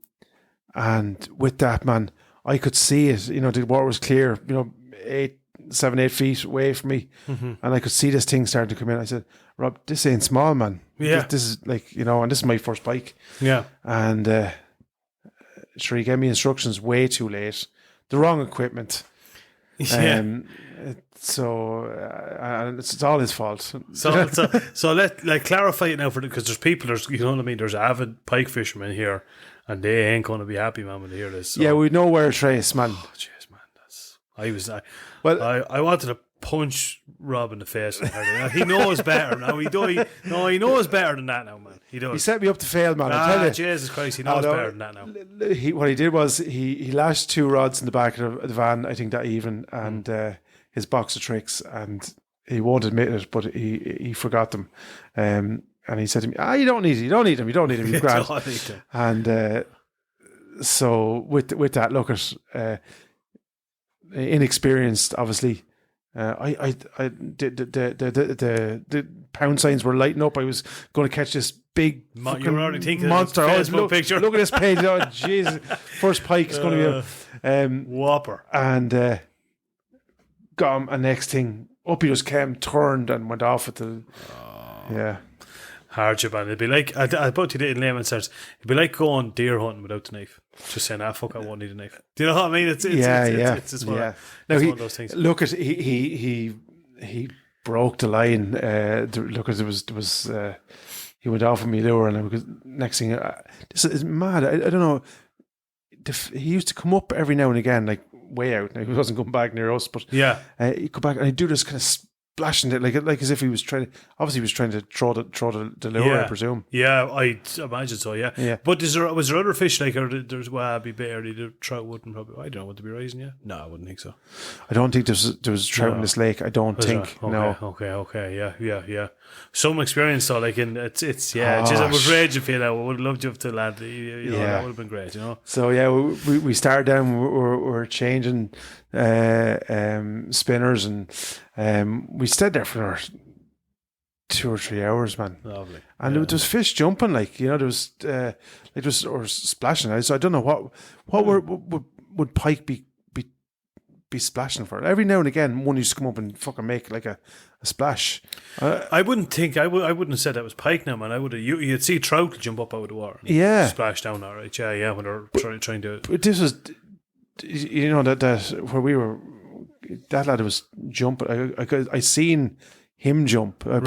with that, man, I could see it, the water was clear, 7, 8 feet away from me. And I could see this thing starting to come in. I said, Rob, this ain't small, man. Yeah. This is like, and this is my first bike. Yeah. And sure, he gave me instructions way too late. The wrong equipment. Yeah. It's all his fault. So let clarify it now because there's people, you know what I mean? There's avid pike fishermen here. And they ain't going to be happy, man, when they hear this. So. Yeah, we know where trace, man. Oh, jeez, man. I wanted to punch Rob in the face. He knows better now. He knows better than that now, man. He does. He set me up to fail, man. I tell you. Jesus Christ, he knows better than that now. What he did was he lashed 2 rods in the back of the van, I think that even, and his box of tricks, and he won't admit it, but he forgot them. And he said to me, you don't need him. You've got it. And so with that, look at inexperienced, obviously. The pound signs were lighting up. I was going to catch this big you were already thinking monster. Picture. Look at this page. Oh, jeez. First pike is going to be a whopper. And got him. And next thing, up he just came, turned and went off with the... Yeah. Hardship, and it'd be like I put it in layman's terms. It'd be like going deer hunting without the knife. Just saying, fuck, I won't need a knife. Do you know what I mean? It's one of those things. Look at he broke the line. Look at there was he went off of me lure, and because next thing this is mad. I don't know. He used to come up every now and again, like way out. Now, he wasn't coming back near us, but Yeah. he'd go back and he'd do this kind of splashing it, like as if he was trying to. Obviously, he was trying to throw the lure, I presume. Yeah, I'd imagine so. Yeah. Yeah. But was there other fish like, or there's wallaby, bear, the trout wouldn't probably. I don't know, would they be raising yet? No, I wouldn't think so. I don't think there was trout in this lake. I don't think. Okay, No. Okay. Yeah. Some experience though, like it's just it was raging for you now. I would have loved you to land. You know, that would have been great. You know. So yeah, we started down. We're changing spinners, and we stayed there for 2 or 3 hours, man. Lovely. And there was fish jumping, like, you know, there was or splashing. So I don't know what would pike be splashing for. Every now and again, one used to come up and fucking make like a splash. I wouldn't think I wouldn't have said that was pike now, man. I would have you'd see trout jump up out of the water. And Yeah. splash down. All right. Yeah. When they're trying to. But this was, you know, that where we were, that lad was jumping. I seen him jump. I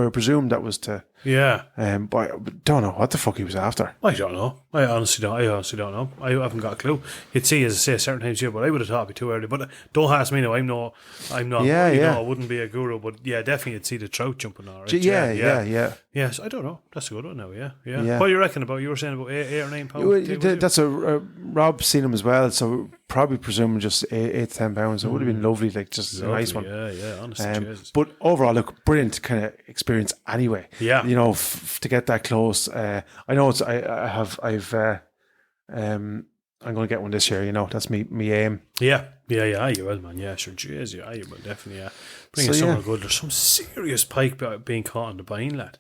presume that was to. Yeah. But I don't know what the fuck he was after. I don't know. I honestly don't know. I haven't got a clue. You'd see, as I say, certain times here, but I would have thought it'd be too early. But don't ask me now. I'm not. Yeah, you yeah. know, I wouldn't be a guru, but yeah, definitely you'd see the trout jumping. All right. Yeah. Yes, I don't know. That's a good one now. Yeah. Yeah. What do you reckon about? You were saying about 8 or 9 pounds. That's Rob seen him as well, so probably presuming just 8 to 10 pounds. It would have been lovely, like just a nice one. Yeah. Honestly, Jesus. But overall, look, brilliant kind of experience anyway. Yeah. You know, to get that close. I know it's. I'm going to get one this year. You know, that's me aim. Yeah. You will, man. Yeah, sure. Jeez, yeah, you will definitely. Yeah, bring us somewhere good. There's some serious pike being caught on the Bine, lad.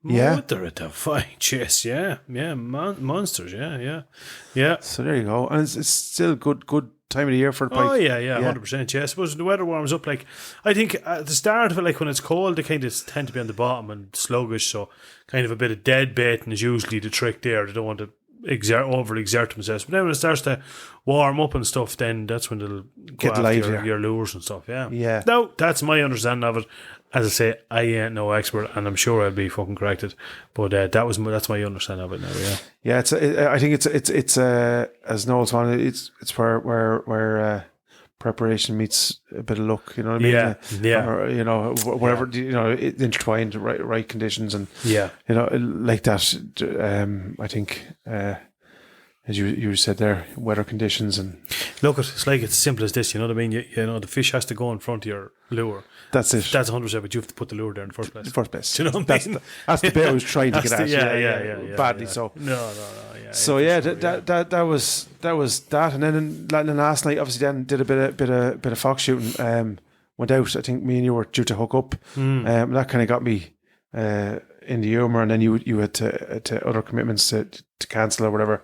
Yeah, they're at the fine chase. Yeah, monsters. Yeah. So there you go, and it's still good time of the year for the pike. Oh yeah, 100%. Yeah, I suppose when the weather warms up, like I think at the start of it, like when it's cold, they kind of tend to be on the bottom and sluggish. So kind of a bit of dead baiting is usually the trick there. They don't want to overexert themselves. But then when it starts to warm up and stuff, then that's when they'll Get go live, after yeah. your lures and stuff. Yeah. Yeah. No, that's my understanding of it. As I say, I ain't no expert, and I'm sure I'll be fucking corrected. But that's my understanding of it now. Yeah. Yeah, I think it's as Noel said, it's where preparation meets a bit of luck. You know what I mean? Yeah. Or, you know, whatever. You know, it intertwined right conditions and you know, like that. I think. As you said there, weather conditions and look, it's like it's as simple as this. You know what I mean? You know, the fish has to go in front of your lure. That's it. That's 100%. But you have to put the lure there in the first place. Do you know what I mean? That's the bit I was trying to get at. Yeah. Badly so. No. Yeah. So that was that, and then last night obviously then did a bit of fox shooting. Went out. I think me and you were due to hook up. That kind of got me in the humour, and then you had to other commitments to cancel or whatever.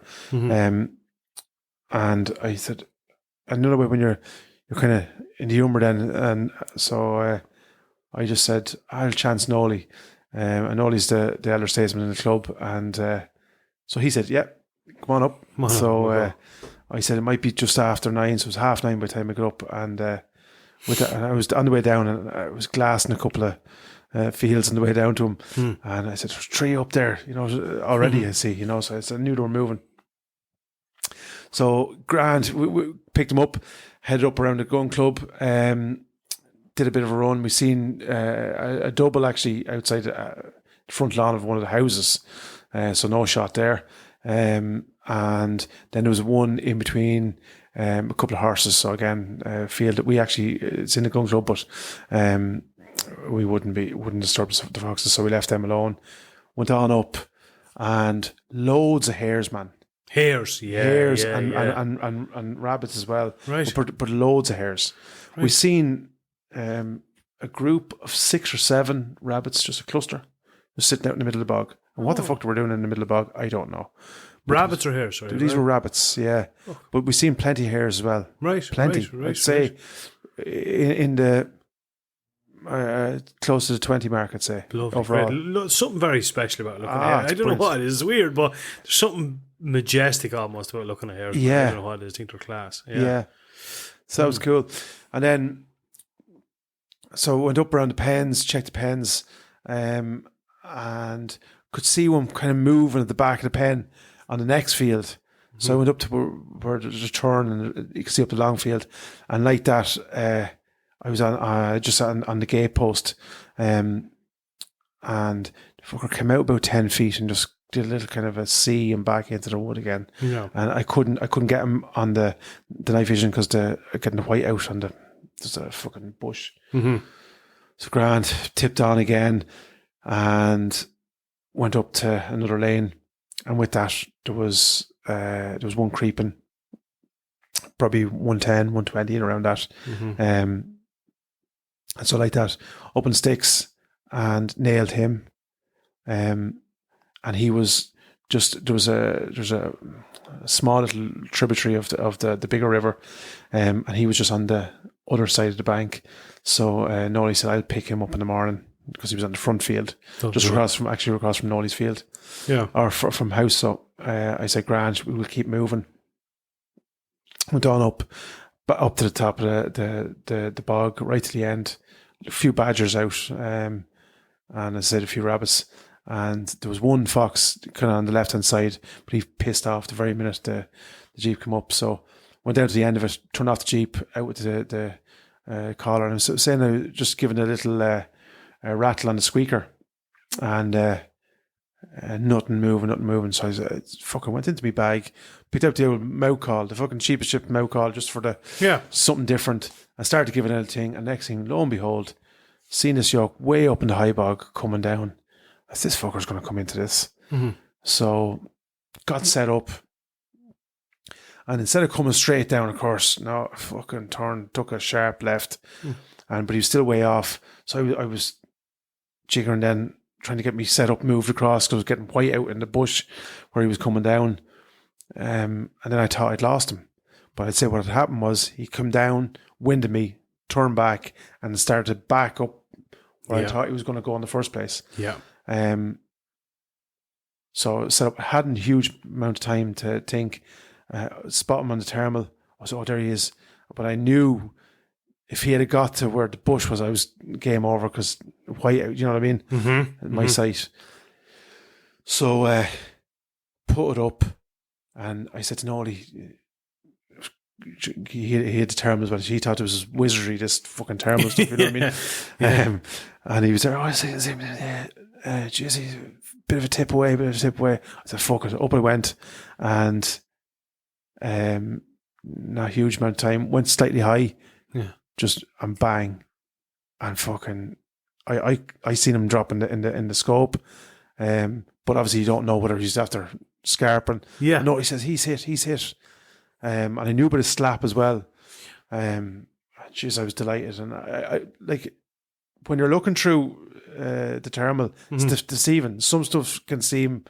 And I said another way when you're kind of in the humour then, and so I just said I'll chance Nolly, and Nolly's the elder statesman in the club, and so he said, yeah, come on up. I said it might be just after 9, so it was 9:30 by the time I got up, and with that, and I was on the way down, and I was glassing a couple of fields on the way down to him, and I said, there's 3 up there, you know, already. I see, you know, so I knew they were moving. So grand, we picked him up, headed up around the gun club, did a bit of a run. We seen a double actually outside the front lawn of one of the houses, so no shot there. And then there was one in between a couple of horses. So again, field that we actually, it's in the gun club, but we wouldn't disturb the foxes, so we left them alone. Went on up, and loads of hares, man. Hares, and rabbits as well. Right. But loads of hares. Right. We've seen a group of 6 or 7 rabbits, just a cluster, just sitting out in the middle of the bog. And what the fuck they were doing in the middle of the bog, I don't know. Rabbits or hares? Sorry, these were rabbits, yeah. Oh. But we've seen plenty of hares as well. Right, plenty. I'd say in the close to the 20 mark, I'd say. Lovely. Overall. Great. Something very special about looking at hares. I don't know what it is. It's weird, but there's something majestic almost about looking at hares. Yeah. I don't know what it is. I think they're class. Yeah. So that was cool. And then, so I went up around the pens, checked the pens, and could see one kind of moving at the back of the pen on the next field. So I went up to where there's a turn and you can see up the long field. And like that, I was just on the gate post. And the fucker came out about 10 feet and just did a little kind of a C and back into the wood again. Yeah. And I couldn't get him on the night vision because getting the white out on there's a fucking bush. Mm-hmm. So grand, tipped on again and went up to another lane. And with that, there was one creeping, probably 110, 120 and around that. Mm-hmm. And so like that, up in sticks and nailed him. And he was just, there's a small little tributary of the bigger river. And he was just on the other side of the bank. So Nolly said, I'll pick him up in the morning because he was on the front field, just across from Nolly's field. Yeah. Or from house. So I said, grand, we will keep moving. Went on up to the top of the bog, right to the end. A few badgers out, and I said a few rabbits. And there was one fox kind of on the left hand side, but he pissed off the very minute the jeep came up. So went down to the end of it, turned off the jeep, out with the collar, and I was saying, just giving a little rattle on the squeaker, and nothing moving. So I fucking went into my bag, picked out the old mouse call, the fucking cheapest ship mouse call, just for something different. I started giving it a thing, and next thing, lo and behold, seen this yoke way up in the high bog coming down. I said, this fucker's going to come into this. Mm-hmm. So got set up, and instead of coming straight down, of course, no, fucking took a sharp left, but he was still way off. So I was jiggering then, trying to get me set up, moved across, because I was getting white out in the bush where he was coming down. And then I thought I'd lost him. But I'd say what had happened was he come down, winded me, turned back, and started to back up where I thought he was going to go in the first place. Yeah. So set up, hadn't a huge amount of time to think, spot him on the thermal. I was, there he is. But I knew if he had got to where the bush was, I was game over, because white out, you know what I mean? Mm-hmm. My sight. So put it up, and I said to Nolly, he had the thermal as well. He thought it was wizardry, this fucking thermal stuff, you know what I mean? And he was there, I said, geez, he's a bit of a tip away. I said, fuck it, up I went, and not a huge amount of time, went slightly high, just and bang, and fucking I seen him drop in the scope, but obviously you don't know whether he's after scarping. Yeah. No, he says he's hit. And I knew about his slap as well. Jeez, I was delighted. And I like, when you're looking through the thermal, it's deceiving. Some stuff can seem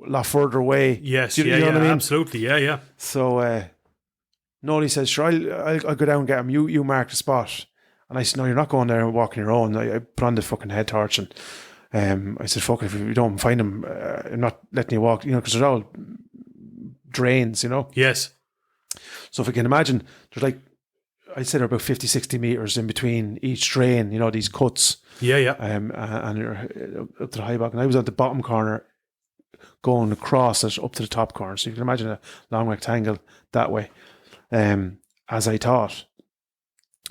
a lot further away. Yes, you know what I mean? Absolutely, yeah. So Nolly says, sure, I'll go down and get him. You mark the spot. And I said, no, you're not going there and walking your own. I put on the fucking head torch, and I said, fuck it, if you don't find him, I'm not letting you walk, because there's all drains, Yes. So if you can imagine, there's like, I'd say there are about 50, 60 metres in between each drain, these cuts. Yeah. And you're up to the high bog. And I was at the bottom corner going across it up to the top corner. So you can imagine a long rectangle that way, as I thought.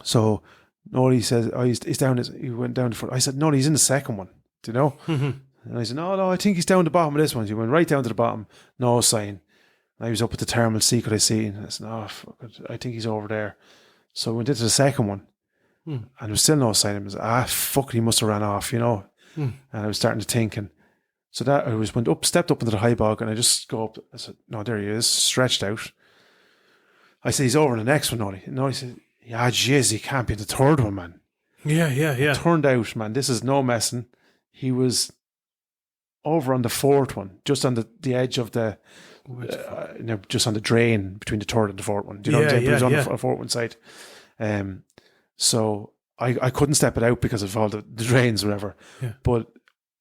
So Nolly says, he's down, he went down the front. I said, no, he's in the second one, do you know? Mm-hmm. And I said, no, I think he's down the bottom of this one. He went right down to the bottom, no sign. I was up at the thermal, see could I see, and I said, no, fuck it, I think he's over there. So I went into the second one, and there was still no sign. I was, fuck, he must have ran off, And I was starting to think, and so that I stepped up into the high bog, and I just go up. I said, no, there he is, stretched out. I said, he's over in the next one, Nolly. And Nolly said, yeah, jeez, he can't be in the third one, man. Yeah. It turned out, man, this is no messing. He was over on the fourth one, just on the edge of the. Just on the drain between the third and the fourth one. Do you know what I'm saying? He was on the fourth one side. So I couldn't step it out because of all the drains or whatever. Yeah. But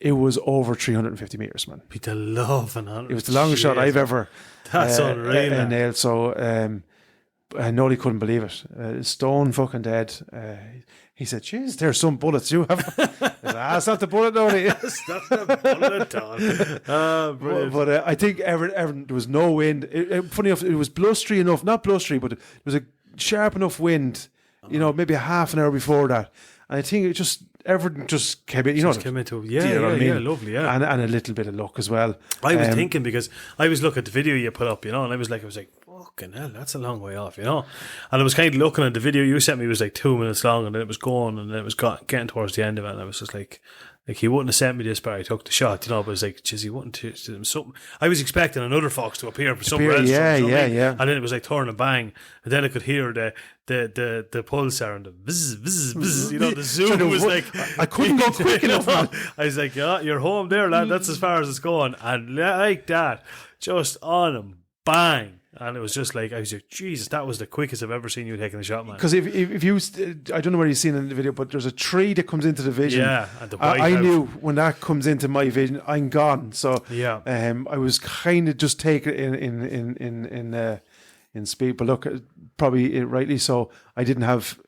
it was over 350 metres, man. Be the love and it was the longest shot I've ever That's unreal. nailed. So Nobody couldn't believe it. Stone fucking dead. He said, "Jeez, there's some bullets you have." That's not the bullet, Nody. That's not the bullet, Don. Brilliant. But I think Everton, there was no wind. Funny enough, it was blustery enough, not blustery, but it was a sharp enough wind. Maybe a half an hour before that, and I think Everton just came in. Came into it. Lovely, yeah, and a little bit of luck as well. I was thinking, because I was looking at the video you put up, and I was like, fucking hell, that's a long way off, And I was kind of looking at the video you sent me. It was like 2 minutes long, and then it was going, and then it was getting towards the end of it, and I was just like he wouldn't have sent me this, but I took the shot, but I was like, geez, he wouldn't. Something. I was expecting another fox to appear from somewhere else. Yeah. And then it was like turn and bang, and then I could hear the pulsar and the buzz, buzz, buzz. The zoom was like, I couldn't go quick enough. I was like, yeah, you're home there, lad. That's as far as it's going, and like that, just on him, bang. And it was just like, I was like, Jesus, that was the quickest I've ever seen you taking a shot, man. Because if you, I don't know whether you've seen it in the video, but there's a tree that comes into the vision. Yeah, and the White I House. knew when that comes into my vision, I'm gone. So yeah, I was kind of just taking it in speed. But look, probably rightly so. I didn't have.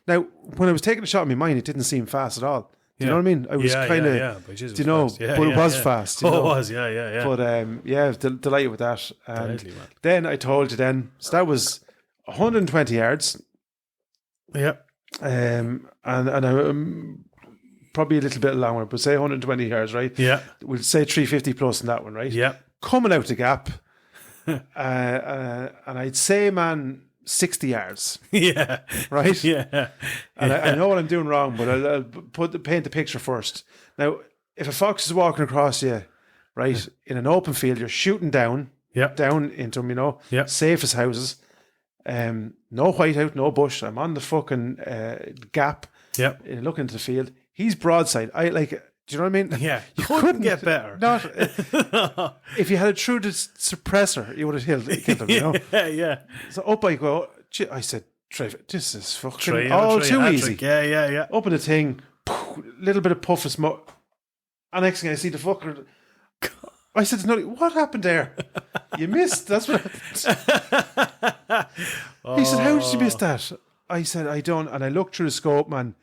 Now, when I was taking a shot in my mind, it didn't seem fast at all. Do you know what I mean? I was kind of, but it was fast. It was, yeah. But delighted with that. And then I told you so that was 120 yards. Yeah. And I probably a little bit longer, but say 120 yards, right? Yeah. We'll say 350 plus in that one, right? Yeah. Coming out the gap, and I'd say, man, 60 yards. Yeah. Right? Yeah. And I know what I'm doing wrong, but I'll paint the picture first. Now, if a fox is walking across you, right, in an open field, you're shooting down into them, safe as houses. No whiteout, no bush. I'm on the fucking gap. Yep. Looking into the field. He's broadside. Do you know what I mean? Yeah. You couldn't get better. Not if you had it through the suppressor, you would have killed him, Yeah. So up I go. I said, this is fucking all too easy. Yeah. Up in the thing, little bit of puff of smoke. And next thing I see the fucker. I said, what happened there? You missed. That's what happened. He said, how did you miss that? I said, I don't. And I looked through the scope, man,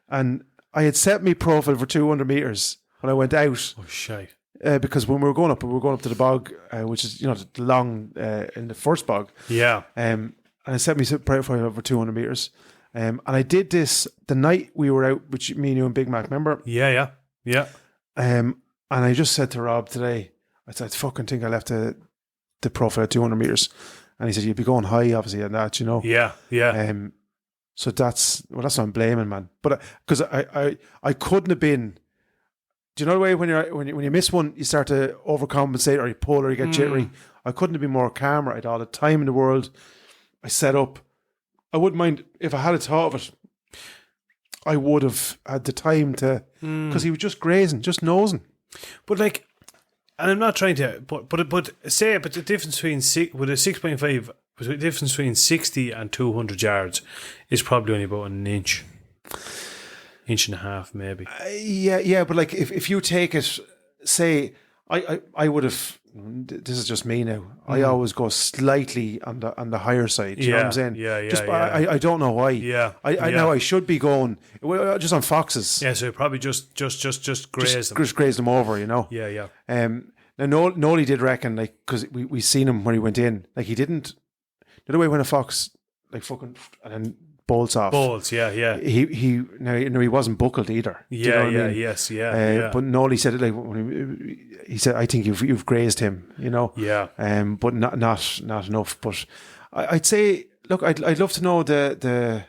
and I had set my profile for 200 meters when I went out. Oh, shite. Because when we were going up to the bog, which is, the long, in the first bog. Yeah. And I set my profile over 200 meters. And I did this the night we were out, which me and you and Big Mac, remember? Yeah. And I just said to Rob today, I said, I fucking think I left the profile at 200 meters. And he said, you'd be going high, obviously, on that, Yeah. So that's what I'm blaming, man. But because I couldn't have been. Do you know the way when you miss one, you start to overcompensate, or you pull, or you get jittery? I couldn't have been more calmer. I had all the time in the world. I set up. I wouldn't mind if I had a thought of it. I would have had the time to, because he was just grazing, just nosing. But and I'm not trying to, but the difference between with a 6.5. The difference between 60 and 200 yards is probably only about an inch and a half, maybe. Yeah, but if you take it, say, I would have. This is just me now. I always go slightly on the higher side. Do you know what I'm saying? Yeah. I don't know why. Yeah. I know I should be going just on foxes. Yeah, so probably just graze them. Just graze them over, Yeah. Now Nolly did reckon, because we seen him when he went in, he didn't. The other way when a fox fucking and then bolts off. Yeah. He wasn't buckled either. Yeah. But Nolly said it when he said, I think you've grazed him, Yeah. But not enough. But I'd say, look, I'd love to know the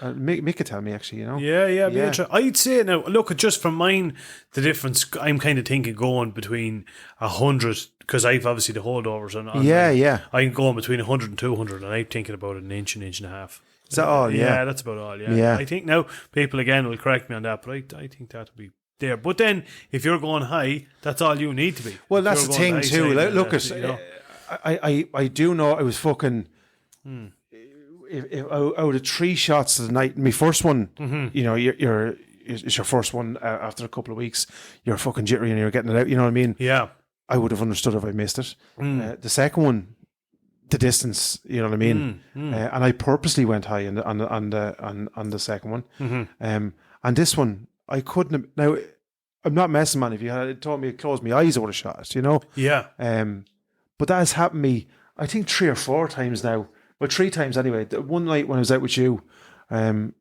Mick could tell me, actually, Yeah. I'd say now, look, just from mine, the difference, I'm kind of thinking going between 100, because I've obviously the holdovers on. Yeah. I'm going between 100 and 200, and I'm thinking about an inch and a half. Is that all? Yeah, that's about all. Yeah. I think now people again will correct me on that, but I think that will be there. But then if you're going high, that's all you need to be. Well, that's the thing too. Look, I do know I was fucking. If out of 3 shots of the night, my first one, it's your first one after a couple of weeks, you're fucking jittery and you're getting it out, you know what I mean? Yeah. I would have understood if I missed it. The second one, the distance. You know what I mean? And I purposely went high on the second one. And this one I couldn't have, now. I'm not messing, man. If you had told me to close my eyes, I would have shot it, you know? Yeah. But that has happened me, I think 3 or 4 times now. Well, 3 times anyway. The one night when I was out with you, that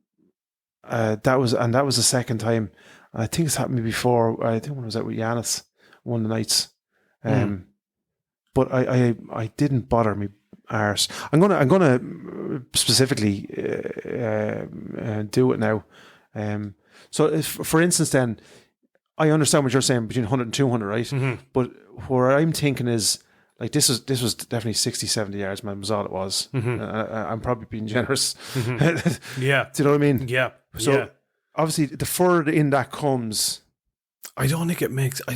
was the second time. I think it's happened me before. I think when I was out with Yanis, one of the nights. But I didn't bother me arse. I'm gonna specifically do it now. So if, for instance, then I understand what you're saying between 100 and 200, right? But where I'm thinking is, like, this was definitely 60, 70 yards, man, was all it was. I'm probably being generous. Yeah. Do you know what I mean? Yeah. So obviously the further in that comes, I don't think it makes, I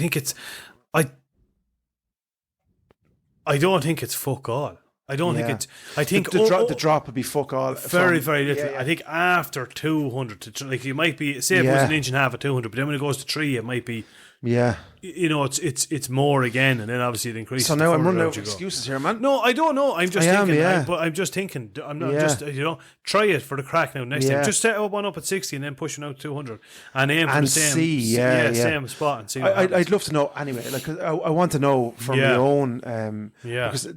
don't think it's fuck all. I don't think it's. I think the drop would be fuck all. Very, very little. I think after 200, like, you might be, say it was an inch and a half at 200, but then when it goes to 3, it might be. Yeah. You know, it's more again, and then obviously it increases. So now I'm running out of excuses here, man. No, I don't know. I'm just thinking. But I'm just thinking. I'm not just, you know, try it for the crack now next time. Just set one up at 60 and then pushing out 200 and aim for the same. Same spot and see. I'd love to know anyway. Like, I want to know from your own. Because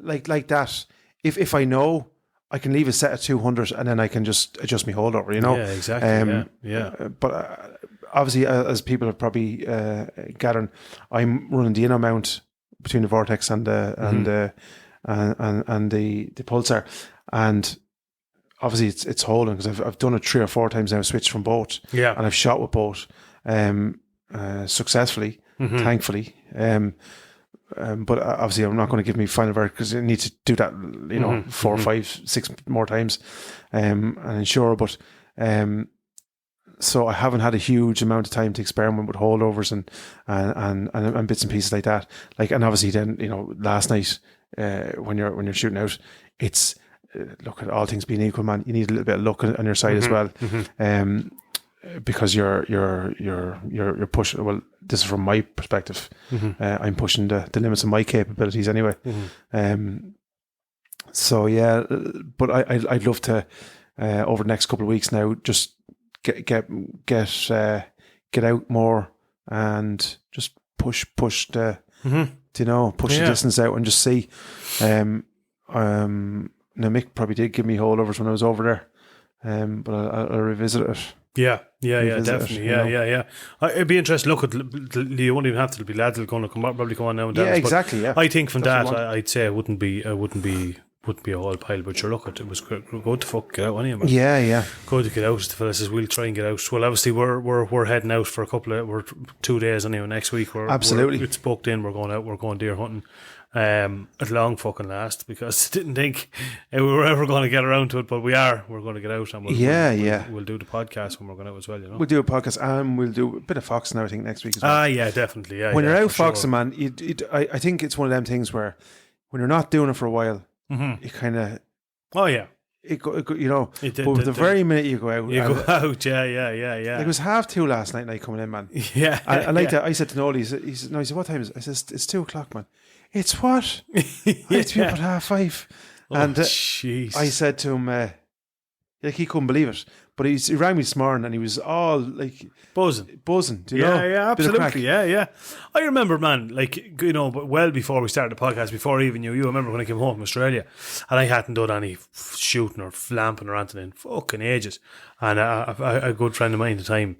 like that, if I know, I can leave a set at 200 and then I can just adjust my holdover. You know. Yeah, exactly. But. Obviously, as people have probably gathered, I'm running the inner mount between the Vortex and the Pulsar, and obviously it's holding because I've done it 3 or 4 times now. I've switched from both, and I've shot with both successfully, thankfully. But obviously, I'm not going to give me final verdict because I need to do that, you know, 4, 5, 6 more times, and ensure. But so I haven't had a huge amount of time to experiment with holdovers and bits and pieces like that. Like, and obviously then, you know, last night when you're shooting out, it's look, at all things being equal, man, you need a little bit of luck on your side as well, because you're pushing. Well, this is from my perspective. I'm pushing the limits of my capabilities anyway. So yeah, but I'd love to over the next couple of weeks now just get out more and just push the you know, push the distance out and just see. Now Mick probably did give me holdovers when I was over there, but I'll revisit it. Yeah, definitely. It'd be interesting. Look, you won't even have to be lads that'll probably come on now and then. Yeah, exactly. I think from that, I'd say it wouldn't be a whole pile, but sure, look, it was good to fuck get out anyway, man. Yeah. Good to get out. The fellas says we'll try and get out. Well, obviously we're heading out for we're 2 days anyway. Next week it's booked in. We're going out. We're going deer hunting. At long fucking last, because I didn't think we were ever going to get around to it, but we're going to get out and we'll do the podcast when we're going out as well, you know. We'll do a podcast and we'll do a bit of foxing now, I think, next week as well. Yeah, definitely. Yeah, when you're out foxing, man, I think it's one of them things where when you're not doing it for a while, you kind of you know, but the very minute you go out, yeah. Like, it was 2:30 last night coming in, man. Yeah, I like that. I said to Noel, he said, what time is it? I said, it's 2:00, man. It's what? I had to be up at 5:30. And I said to him, like, he couldn't believe it. But he rang me this morning and he was all like buzzing. Do you know? Yeah, absolutely. Yeah. I remember, man, like, you know, but well before we started the podcast, before even you remember when I came home from Australia and I hadn't done any shooting or flamping or anything in fucking ages. And a good friend of mine at the time,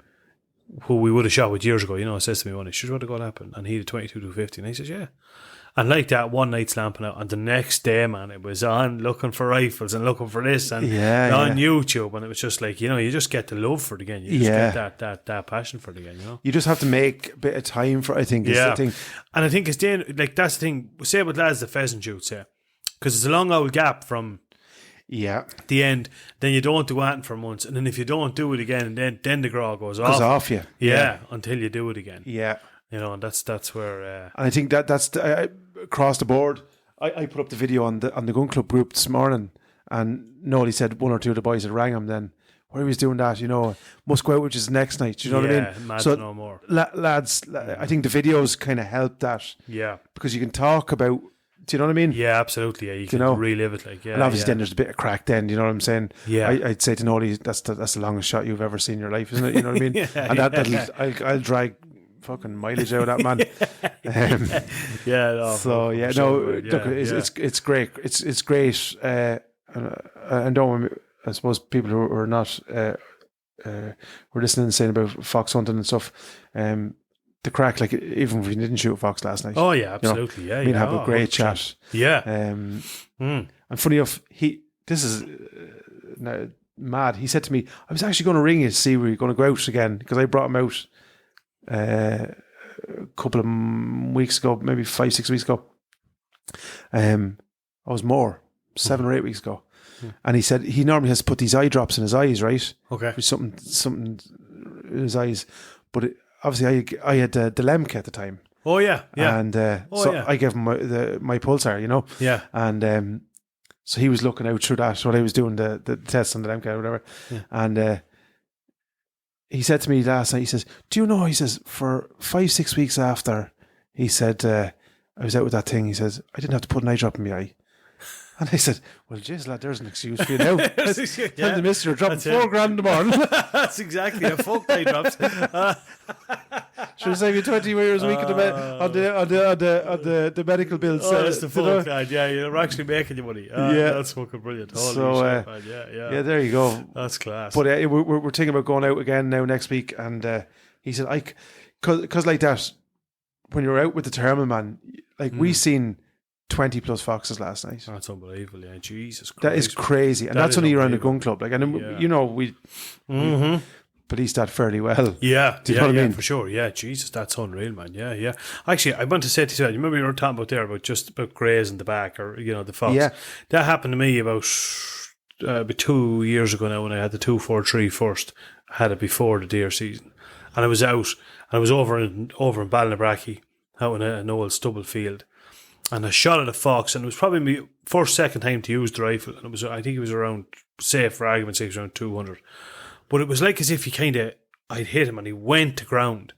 who we would have shot with years ago, you know, says to me one day, "Should what going to happen?" And he had 22-250, and he says, "Yeah." And like that, one night slamping out, and the next day, man, it was on looking for rifles and looking for this and on YouTube, and it was just like, you know, you just get the love for it again. You just get that passion for it again, you know. You just have to make a bit of time for it, I think, is the thing. And I think it's like, that's the thing. Say with lads, the pheasant shoots, because it's a long old gap from the end. Then you don't do anything for months, and then if you don't do it again, then the grog goes off. Yeah, until you do it again. Yeah. You know, and that's where. And I think that's across the board. I put up the video on the gun club group this morning, and Noel said one or two of the boys had rang him then. Why he was doing that, you know, must go out, which is next night. Do you know what I mean? Mad so no more. Lads, I think the videos kind of help that. Yeah, because you can talk about Do you know what I mean? Yeah, absolutely. Yeah, you can relive it. Like, yeah, and obviously then there's a bit of crack. Then, do you know what I'm saying? Yeah, I'd say to Noli, that's the longest shot you've ever seen in your life, isn't it? You know what I mean? And I'll drag fucking mileage out of that man. It's great. It's great. And don't, I suppose people who are not were listening and saying about fox hunting and stuff. The crack, like, even if we didn't shoot a fox last night. Oh yeah, absolutely. You know, we'd have a great 100%. Chat. Yeah. And funny enough, this is mad. He said to me, I was actually going to ring you to see where you're going to go out again, because I brought him out a couple of weeks ago, maybe 5-6 weeks ago. I was more 7 or 8 weeks ago. And he said he normally has to put these eye drops in his eyes, right? Okay. For something in his eyes. But obviously I had the Lemke at the time. Oh yeah, yeah. And I gave him my pulsar, you know. Yeah. And so he was looking out through that while I was doing the test on the Lemke or whatever. Yeah. And he said to me last night, he says, do you know, he says, for 5-6 weeks after, he said, I was out with that thing, he says, I didn't have to put an eye drop in my eye. And I said, well, jeez, lad, there's an excuse for you now. Tell the mister, dropping $4,000 a month. That's exactly a fuck eye drops. Should I save you 20 euros a week on the medical bills? That's the fuck, lad. Yeah, you're actually making your money. That's fucking brilliant. Holy shit, yeah, there you go. That's class. But we're thinking about going out again now next week. And he said, because like that, when you're out with the Thermal, man, like we seen 20 plus foxes last night. That's unbelievable, yeah. Jesus Christ. That is crazy. And that's only around the gun club. Like, and you know, we policed that fairly well. Yeah. Do you know what I mean? For sure. Yeah, Jesus, that's unreal, man. Yeah, yeah. Actually, I want to say to you, remember you were talking about there about grays in the back, or, you know, the fox. Yeah. That happened to me about 2 years ago now, when I had the 243 first. I had it before the deer season. And I was out, and I was over in Ballinabrackey, out in an old stubble field. And I shot at a fox, and it was probably my second time to use the rifle. And I think it was around, say for argument's sake, around 200. But it was like as if I'd hit him and he went to ground.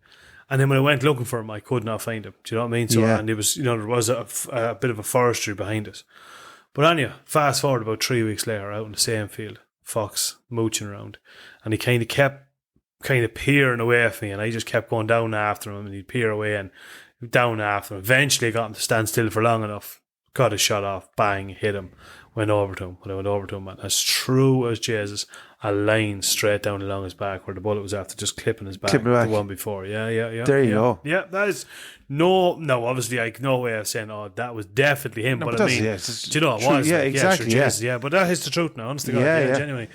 And then when I went looking for him, I could not find him. Do you know what I mean? So, and it was, there was a bit of a forestry behind us. But anyhow, fast forward about 3 weeks later, out in the same field, fox mooching around. And he kept peering away at me, and I just kept going down after him, and he'd peer away and down after him. Eventually I got him to stand still for long enough, got his shot off, bang, hit him, went over to him. When I went over to him, man, as true as Jesus, a line straight down along his back where the bullet was after just clipping his back, the one before. Yeah. There you go. Yeah, that is no, obviously, like, no way of saying, that was definitely him. But I mean, do you know, it was? Yeah, like, exactly. Yeah, but that is the truth now, honestly. Yeah, genuinely.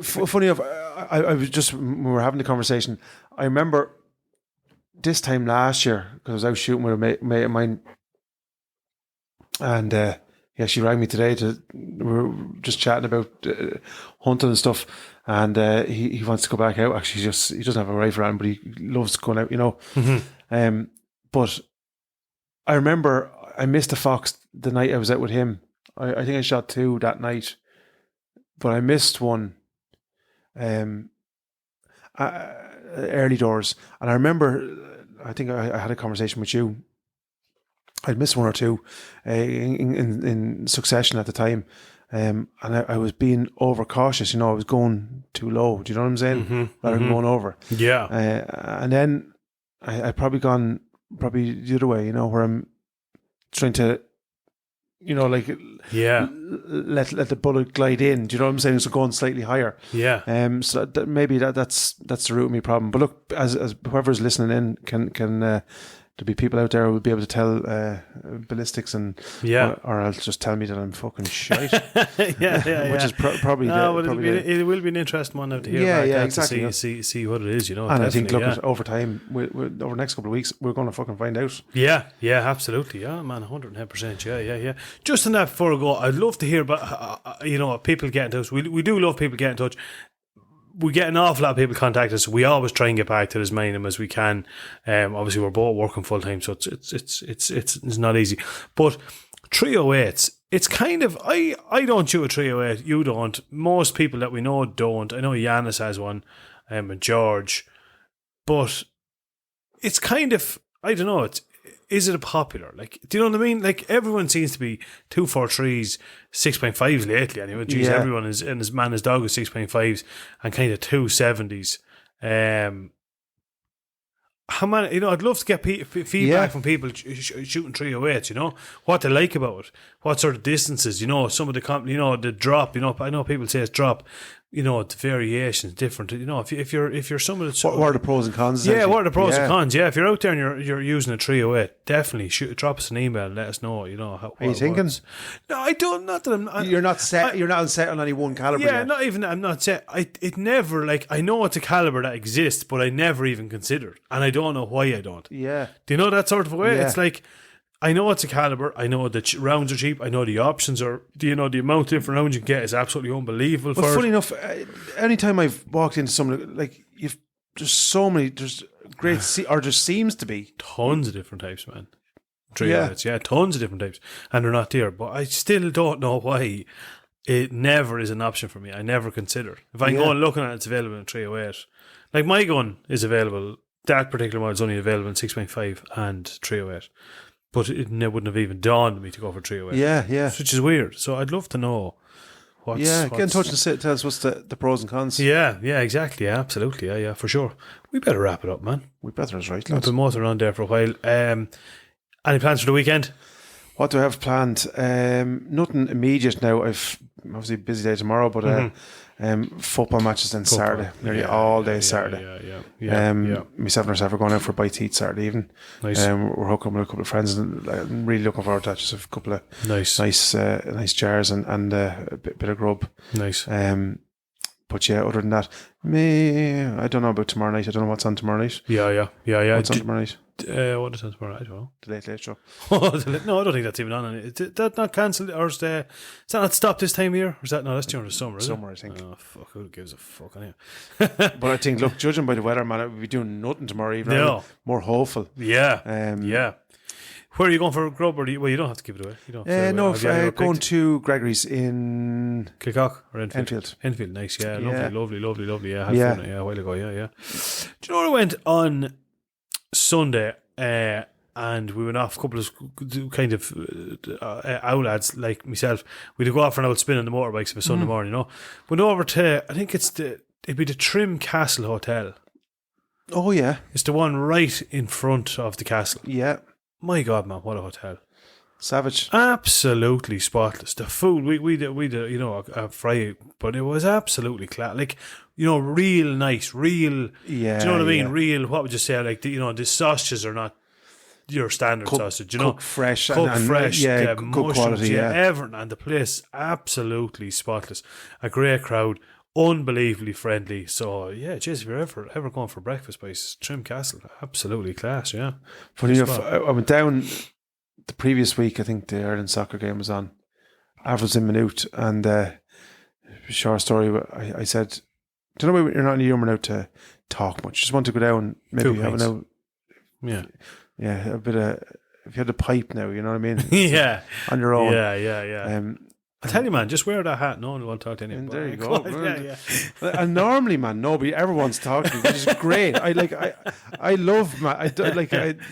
Funny enough, I was just, when we were having the conversation, I remember this time last year, because I was out shooting with a mate of mine, and he actually rang me today we were just chatting about hunting and stuff, and he wants to go back out. Actually, he doesn't have a rifle on, but he loves going out, you know. Mm-hmm. But I remember I missed a fox the night I was out with him. I think I shot 2 that night, but I missed one early doors. And I remember, I think I had a conversation with you. I'd missed 1 or 2 in succession at the time. And I was being overcautious, you know, I was going too low. Do you know what I'm saying? Rather than going over. Yeah. And then I probably gone the other way, you know, where I'm trying to, you know, like, let the bullet glide in. Do you know what I'm saying? So going slightly higher. Yeah. So maybe that's the root of my problem. But look, as whoever's listening in can there'll be people out there who will be able to tell ballistics or else just tell me that I'm fucking shite. Which is probably it will be an interesting one to hear back exactly. To see what it is, you know. And I think over time, over the next couple of weeks, we're going to fucking find out. Yeah, absolutely. Yeah, man, 110%. Yeah. Just on that before I go, I'd love to hear about people get in touch. We do love people getting in touch. We get an awful lot of people contact us. We always try and get back to as many of them as we can. Obviously, we're both working full time, so it's not easy. But 308s, it's kind of, I don't shoot a 308. You don't. Most people that we know don't. I know Yanis has one, and George, but it's kind of, I don't know. is it a popular? Like, do you know what I mean? Like, everyone seems to be 243s, 6.5s lately. Anyway, geez, everyone is, and his man, his dog is 6.5s and kind of 270s. How many? I'd love to get feedback from people shooting 308s. What they like about it, what sort of distances. Some of the the drop. I know people say it's drop. The variations different. If you're someone that's what are the pros and cons? Yeah, what are the pros and cons? Yeah, if you're out there and you're using a 308, definitely drop us an email and let us know. How are you thinking? No, I don't. Not that you're not set. You're not set on any one caliber. Yeah, yet. not even. I'm not set. It never I know it's a caliber that exists, but I never even considered, and I don't know why I don't. Yeah. Do you know that sort of way? Yeah. It's like, I know it's a caliber. I know the rounds are cheap. I know the options are. The amount of different rounds you can get is absolutely unbelievable. But funny enough, anytime I've walked into something there's so many. There's great, or there seems to be tons of different types, man. 308s, yeah, tons of different types, and they're not there. But I still don't know why it never is an option for me. I never consider. If I go and looking at it, it's available in 308. Like, my gun is available. That particular model is only available in 6.5 and 308. But it wouldn't have even dawned on me to go for 308. Yeah. Which is weird. So I'd love to know get in touch and tell us what's the pros and cons. Yeah, exactly. Yeah, absolutely. Yeah, for sure. We better wrap it up, man. We better, is right, We've lads. been motoring around there for a while. Any plans for the weekend? What do I have planned? Nothing immediate now. I've obviously a busy day tomorrow, but football matches then Saturday, nearly all day Saturday. Myself and herself are going out for a bite to eat Saturday evening. Nice. We're hooking up with a couple of friends, and I'm really looking forward to that. Just a couple of nice jars and a bit of grub. Nice. But yeah, other than that, I don't know about tomorrow night. I don't know what's on tomorrow night. Yeah. What's on tomorrow night? What is on tomorrow night? I don't know. The Late Show. No, I don't think that's even on. Is that not cancelled? Or is that not stopped this time of year? Or is that, no, that's during the summer, is Summer, it? I think. Oh, fuck, who gives a fuck on it? But I think, look, judging by the weather, man, we'll be doing nothing tomorrow evening. No. More hopeful. Yeah. Yeah. Where are you going for a grub? Or you don't have to give it away. You don't. Going to Gregory's in Kilcock or Enfield. Enfield, nice. Yeah, Yeah. lovely. Yeah, had fun. Yeah, a while ago. Yeah. Do you know what I went on Sunday? And we went off a couple of kind of out lads like myself. We'd go off for an old spin on the motorbikes of a Sunday morning. Went over to, I think it'd be the Trim Castle Hotel. Oh yeah, it's the one right in front of the castle. Yeah. My God, man, what a hotel! Savage, absolutely spotless. The food we did, a fry, but it was absolutely class. Real nice, real. Yeah, do you know what I mean? Real. What would you say? The sausages are not your standard sausage. Cooked fresh, good quality. Yeah, everything, and the place absolutely spotless. A great crowd. Unbelievably friendly. So yeah, geez, if you're ever going for breakfast by Trim Castle, absolutely class. Yeah. Funny enough, I went down the previous week. I think the Ireland soccer game was on. Avril's in minute, and short story. I said, "Do you know you're not in the humour now to talk much? Just want to go down, maybe have an out." Yeah, a bit of. If you had a pipe now, you know what I mean? Yeah, on your own. Yeah. I tell you, man, just wear that hat. No one will talk to anyone. There you go. Yeah. And normally, man, nobody ever wants to talk to me, which is great. I love, man. You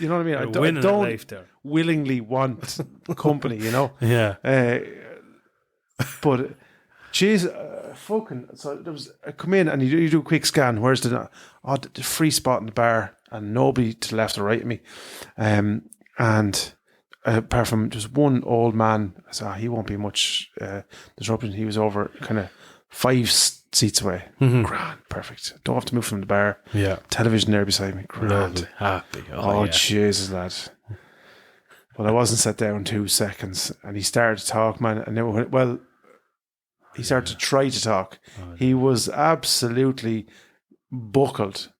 know what I mean? I don't willingly want company, Yeah. But, geez, fucking. So there was. I come in and you do a quick scan. Where's the free spot in the bar, and nobody to the left or right of me, and. Apart from just one old man, I said, he won't be much disruption. He was over kind of 5 seats away. Mm-hmm. Grand, perfect. Don't have to move from the bar. Yeah. Television there beside me. Grand. Lovely. Happy. Oh, Jesus, lad. But I wasn't sat down 2 seconds, and he started to talk, man. And he started to try to talk. He was absolutely buckled.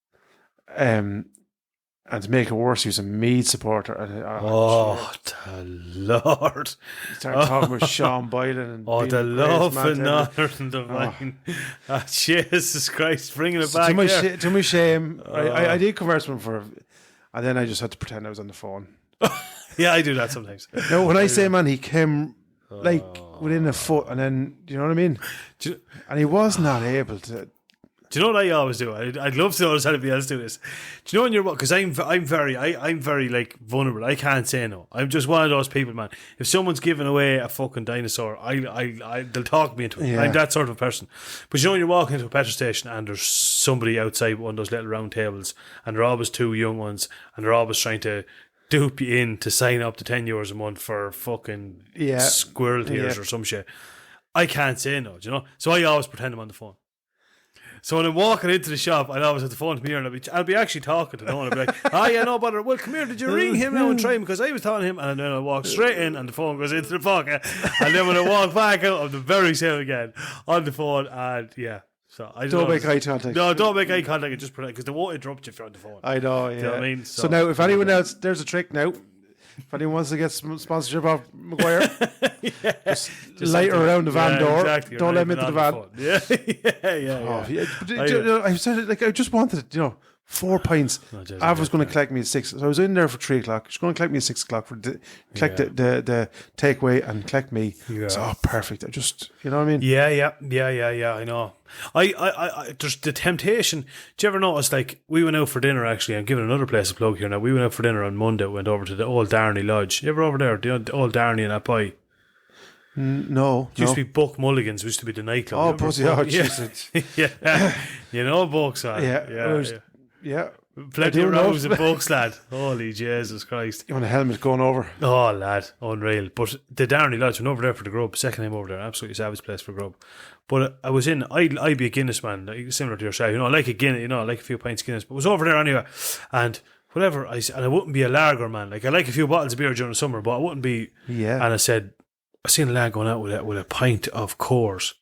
And to make it worse, he was a Mead supporter. The Lord. He started talking about Sean Boylan. And the love and honor and divine. Jesus Christ, bringing it back to my shame, I did converse with him and then I just had to pretend I was on the phone. Yeah, I do that sometimes. No, when I say, man, he came within a foot, and then, do you know what I mean? And he was not able to... Do you know what I always do? I'd love to know how anybody else do this. Do you know when you're, because I'm very like vulnerable. I can't say no. I'm just one of those people, man. If someone's giving away a fucking dinosaur, they'll talk me into it. Yeah. I'm that sort of person. But you know when you're walking into a petrol station and there's somebody outside one of those little round tables, and they're always two young ones, and they're always trying to dupe you in to sign up to €10 a month for fucking squirrel tears or some shit. I can't say no, do you know? So I always pretend I'm on the phone. So when I'm walking into the shop, I'd always have the phone to me, and I'll be actually talking to no one. I'll be like, no bother. Well, come here, did you ring him now and try him? Because I was telling him, and then I walk straight in, and the phone goes into the pocket. And then when I walk back out, I'm the very same again on the phone, and yeah. So I don't make eye contact. No, don't make eye contact. Just pretend, because they won't interrupt you if you're on the phone. I know, yeah. Do you know what I mean? So now, if anyone else, there's a trick now. If anyone wants to get some sponsorship of Maguire, just light around the van door. Exactly. Don't let him into the van. I said it like I just wanted, 4 pints. Av was going to collect me at 6. So I was in there for 3 o'clock. She's going to collect me at 6 o'clock for collect the takeaway and collect me. Yeah. So perfect. I just, you know what I mean? Yeah. I know. I there's the temptation. Do you ever notice, like, we went out for dinner, actually? I'm giving another place a plug here now. We went out for dinner on Monday. Went over to the old Darnley Lodge. You ever over there? The old Darnley in that Pike? No. It used to be Buck Mulligan's. It used to be the nightclub. Oh, pussy. Oh, Jesus. Yeah. You know Buck's on. Yeah. Plenty of rows of Bucks, lad. Holy Jesus Christ. You want a helmet going over? Oh, lad. Unreal. But the Darnley Lodge, went over there for the grub. Second time over there. Absolutely savage place for grub. But I was in, I'd be a Guinness man, like, similar to yourself. I like a Guinness, I like a few pints of Guinness. But I was over there anyway. And whatever, and I wouldn't be a lager man. Like, I like a few bottles of beer during the summer, but I wouldn't be. Yeah. And I said, I seen a lad going out with a pint of Coors.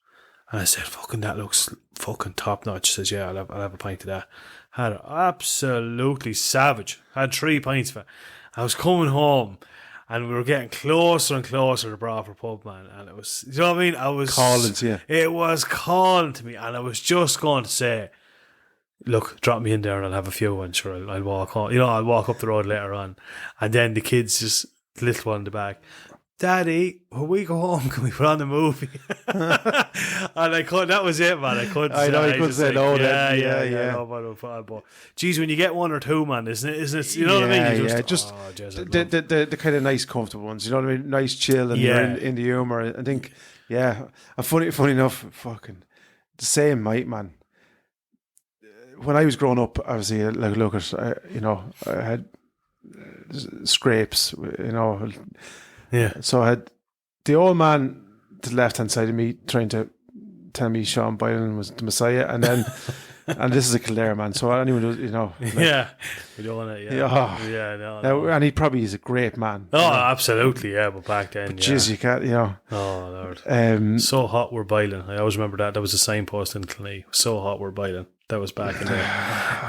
And I said, fucking, that looks fucking top notch. She says, yeah, I'll have a pint of that. Had it absolutely savage. Had 3 pints of it. I was coming home, and we were getting closer and closer to Bradford pub, man. And it was, you know what I mean? I was calling to you. It was calling to me, and I was just going to say, look, drop me in there and I'll have a few, and sure, I'll walk on. I'll walk up the road later on. And then the kids, just the little one in the back, Daddy, when we go home, can we put on the movie? And I couldn't. That was it, man. I couldn't. I know you couldn't say no. Yeah. No, but geez, when you get 1 or 2, man, isn't it? You know what I mean? The kind of nice, comfortable ones. You know what I mean? Nice, chill, and you're in the humour. I think, and funny enough, fucking the same, mate, man. When I was growing up, obviously, like, look at, I had scrapes, Yeah. So I had the old man to the left hand side of me trying to tell me Sean Boylan was the Messiah, and then and this is a Kildare man. So anyone who, we don't want it. No. And he probably is a great man. Oh, absolutely, yeah. But back then, but geez, you can't, Oh Lord. So hot we're boiling. I always remember that. That was a signpost in Kilkenny. So hot we're boiling. That was back in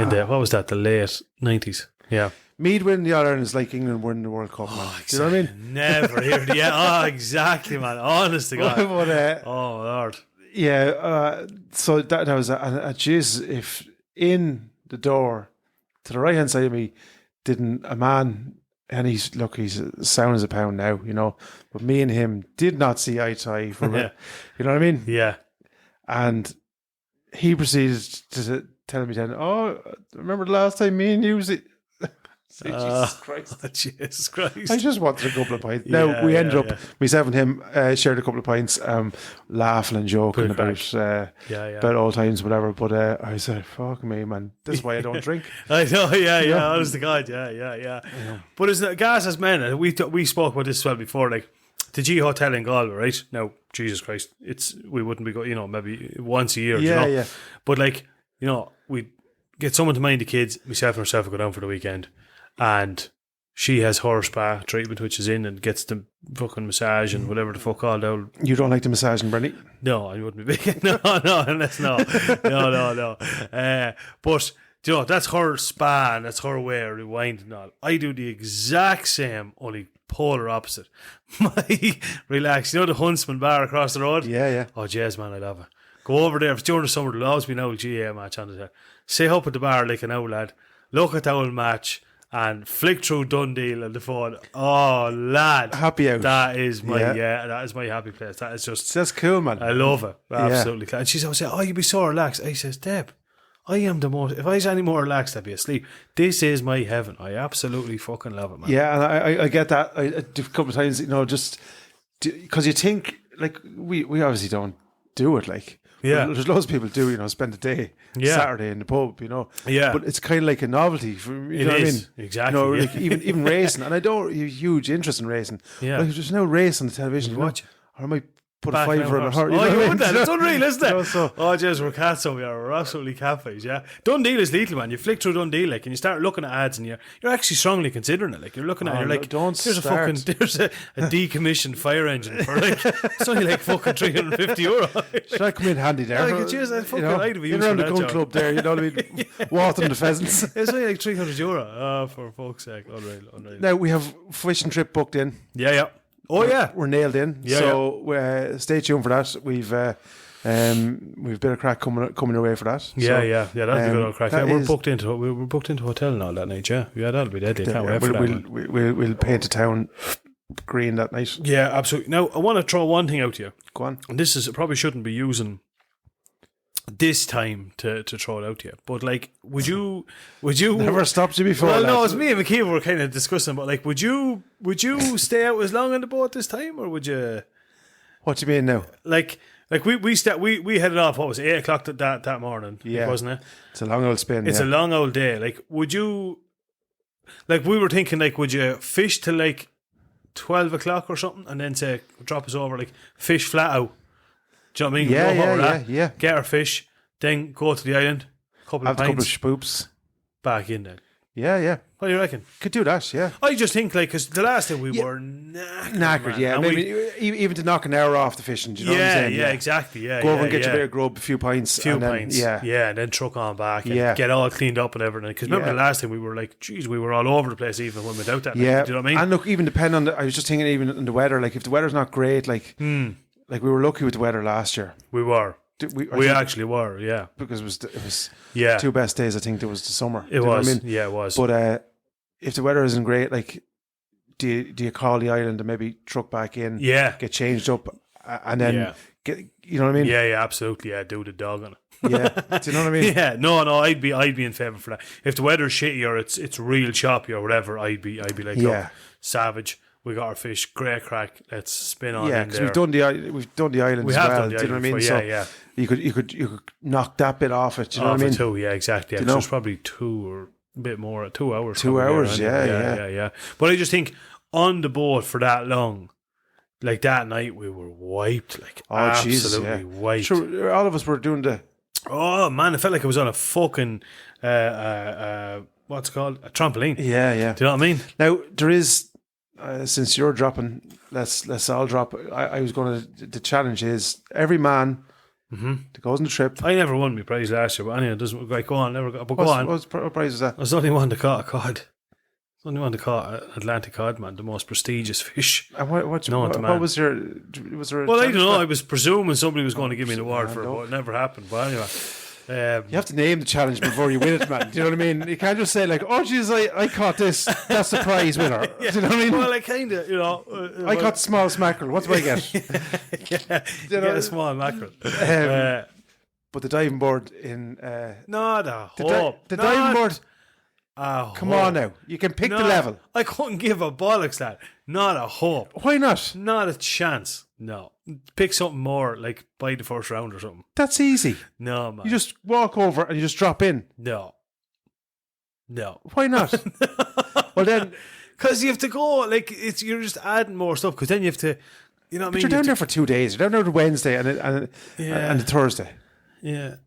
the what was that? The late 90s. Yeah. Mead winning the All-Ireland is like England winning the World Cup, man. Exactly. Do you know what I mean? Never heard it. Oh, exactly, man. Honest to God. But, oh, Lord. Yeah, so that was jeez, if in the door to the right-hand side of me didn't a man, and he's sound as a pound now, but me and him did not see eye to eye for it. You know what I mean? Yeah. And he proceeded to tell me then, remember the last time me and you was it? Jesus Christ. Jesus Christ. I just wanted a couple of pints. Now, we ended up, myself and him shared a couple of pints, laughing and joking about old times, whatever. But I said, fuck me, man. This is why I don't drink. I know, honest to God, yeah. But isn't it, gas as men, we spoke about this as well before, like, the G Hotel in Galway, right? Now, Jesus Christ, we wouldn't be going, maybe once a year, Yeah. But, like, we'd get someone to mind the kids, myself and herself would go down for the weekend. And she has her spa treatment, which is in, and gets the fucking massage and whatever the fuck called out. You don't like the massaging, Brenny? No, I wouldn't be big. No. But, that's her spa and that's her way of rewinding and all. I do the exact same, only polar opposite. My relax. The Huntsman bar across the road? Yeah. Oh, jeez, man, I love it. Go over there. If it's during the summer, there'll always be an old GA match on the Sit up at the bar like an old lad. Look at the old match. And flick through Dundee on the phone. Oh, lad. Happy out. That is my that is my happy place. That is just... That's cool, man. I love it. Absolutely. And she's always saying, you'd be so relaxed. I says, Deb, I am the most. If I was any more relaxed, I'd be asleep. This is my heaven. I absolutely fucking love it, man. Yeah, and I get that. A couple of times, just because you think like we obviously don't do it. Like, there's loads of people do. Spend a day Saturday in the pub. Yeah, but it's kind of like a novelty. For, you know what I mean? Exactly. Like even racing, and I don't have a huge interest in racing. Yeah, like there's no race on the television. You watch it. Or I might put a fiver on a heart. Oh, you would that? It's unreal, isn't it? So, oh, jeez, we're cats over here. We're absolutely catfish, yeah. Dundee is lethal, man. You flick through Dundee, like, and you start looking at ads, and you're actually strongly considering it. Like, you're looking at it, you're like, there's a decommissioned fire engine for, like, it's only like fucking €350. Should I come in handy there? Like, geez, I'd fucking like to be around the gun club there, you know what I mean? Watering the pheasants. It's only like €300. Oh, for fuck's sake. Unreal. Now, we have fishing trip booked in. Yeah. Oh yeah, we're nailed in. Yeah, so stay tuned for that. We've a bit of crack coming away for that. Yeah. That'll be good old crack. We're booked into a hotel and all that night. Yeah, that'll be deadly. Can't wait for that. We'll paint the town green that night. Yeah, absolutely. Now I want to throw one thing out to you. Go on. And this is probably shouldn't be using this time to throw it out to you, but like, would you never stopped you before? Well, no, it's me and McKeever were kind of discussing, but like, would you stay out as long on the boat this time, or would you? What do you mean now? Like we headed off. What was it, 8:00 that morning? Yeah, wasn't it? It's a long old spin. It's a long old day. Like, would you? Like, we were thinking, like, would you fish till like 12 o'clock or something, and then say drop us over, like fish flat out? Do you know what I mean? Yeah. Get our fish, then go to the island, have a couple of spoops, back in then. Yeah. What do you reckon? Could do that, yeah. I just think, like, because the last time we were knackered, yeah. Maybe even to knock an hour off the fishing, do you know what I'm saying? Yeah, exactly, yeah. Go over and get your bit of grub, a few pints. And then truck on back and get all cleaned up and everything. Because remember the last time we were like, geez, we were all over the place even when we went out that night. Do you know what I mean? And look, even depending on I was just thinking even on the weather, like if the weather's not great, like we were lucky with the weather last year. We were. We actually were, yeah. Because it was two best days, I think, there was the summer. It was, it was. But if the weather isn't great, like, do you call the island and maybe truck back in, get changed up, and then get, you know what I mean? Yeah, absolutely, yeah. Do the dog on it. Yeah, do you know what I mean? Yeah, no, I'd be in favour for that. If the weather's shitty or it's real choppy or whatever, I'd be like, look, savage. We got our fish, great crack. Let's spin on. Yeah, because we've done the island we as have well. Done the do you know what I mean? Yeah. You could knock that bit off it. Do you know what I mean? 2, yeah, exactly. Yeah, it's probably 2 or a bit more, 2 hours. 2 hours, yeah. But I just think on the boat for that long, like that night, we were wiped, like absolutely wiped. Sure, all of us were doing the. Oh man, it felt like I was on a fucking what's it called, a trampoline. Yeah. Do you know what I mean? Now there is. Since you're dropping, let's all drop. I was going to. The challenge is every man that goes on the trip. I never won my prize last year, but anyway, it doesn't go on. Never got. But go on. What prize was that? I was the only one that caught a cod. Only one to caught an Atlantic cod, man, the most prestigious fish. And what was there? Was there? Well, I don't know. I was presuming somebody was going to give me an award for it, but it never happened. But anyway. You have to name the challenge before you win it, man. Do you know what I mean? You can't just say like, "Oh, geez, I caught this. That's the prize winner." Do you know what I mean? Well, I kind of, I caught small mackerel. What do I get? You get a small mackerel. But the diving board in not a hope. The diving board. Come on now, you can pick the level. I couldn't give a bollocks, lad. Not a hope. Why not? Not a chance. No. Pick something more, like by the first round or something. That's easy. No, man. You just walk over and you just drop in. No. Why not? Well then, because you have to go. Like you're just adding more stuff. Because then you have to, you know what I mean. You're down there for 2 days. You're down there the Wednesday and the Thursday. Yeah.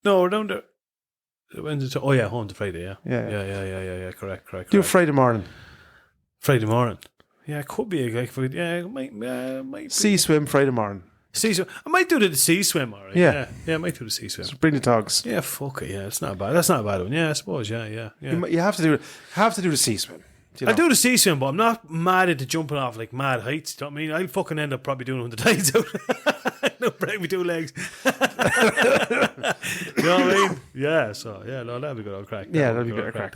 No, we're down there. Wednesday. Oh yeah, home to Friday. Yeah. Correct. Do Friday morning. Yeah, it could be it might sea swim Friday morning. Sea swim. I might do the sea swim, alright. Yeah, I might do the sea swim. So bring the dogs. Yeah, fuck it. Yeah, it's not bad. That's not a bad one. Yeah, I suppose. Yeah. You have to do the sea swim. You know? I do the sea swim, but I'm not mad into jumping off like mad heights. Do you know what I mean? I'll fucking end up probably doing it when the tide's out. No, break me 2 legs. You know what I mean? Yeah, so, no, that'd be good old crack. That'd be better crack.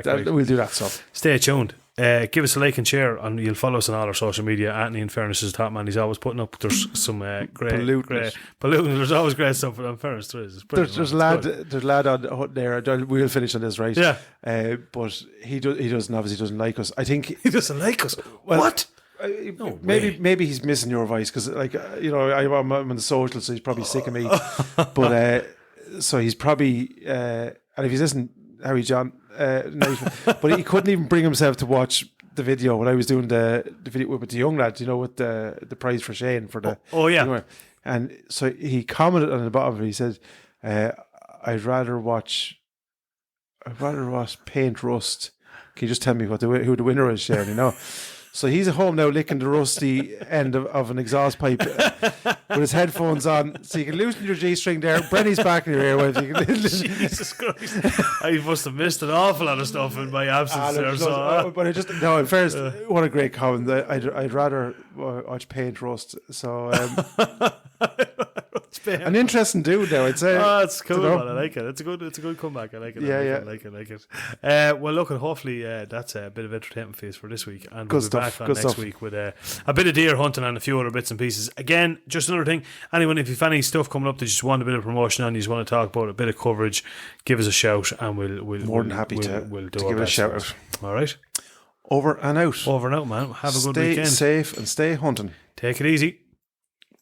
Right. We'll do that, so. Stay tuned. Give us a like and share, and you'll follow us on all our social media. Anthony, in fairness, is the top man. He's always putting up. There's some great polluting. There's always great stuff. In fairness, there's lad on there. We'll finish on this, right? Yeah. But he doesn't like us. I think he doesn't like us. What? Maybe he's missing your advice because, like, I'm on the social, so he's probably sick of me. But so he's probably and if he's listening, Harry John. But he couldn't even bring himself to watch the video when I was doing the video with the young lads, with the prize for Shane for the and so he commented on the bottom of it. He said, I'd rather watch paint rust. Can you just tell me who the winner is, Shane? So he's at home now licking the rusty end of an exhaust pipe with his headphones on. So you can loosen your G-string there. Brenny's back in your earwaves. Jesus Christ. I must have missed an awful lot of stuff in my absence there. But in fairness, what a great comment. I'd rather watch paint rust. So an interesting dude now, I'd say. Oh, it's cool, man. I like it. It's a good comeback. I like it. I like it. Well, look, hopefully that's a bit of entertainment for us for this week, and we'll be back on next week with a bit of deer hunting and a few other bits and pieces. Again, just another thing, anyone, if you've any stuff coming up that you just want a bit of promotion on, you just want to talk about a bit of coverage, give us a shout, and we'll more than happy to give it a shout out. All right, over and out, man. Have a good weekend. Stay safe and stay hunting. Take it easy.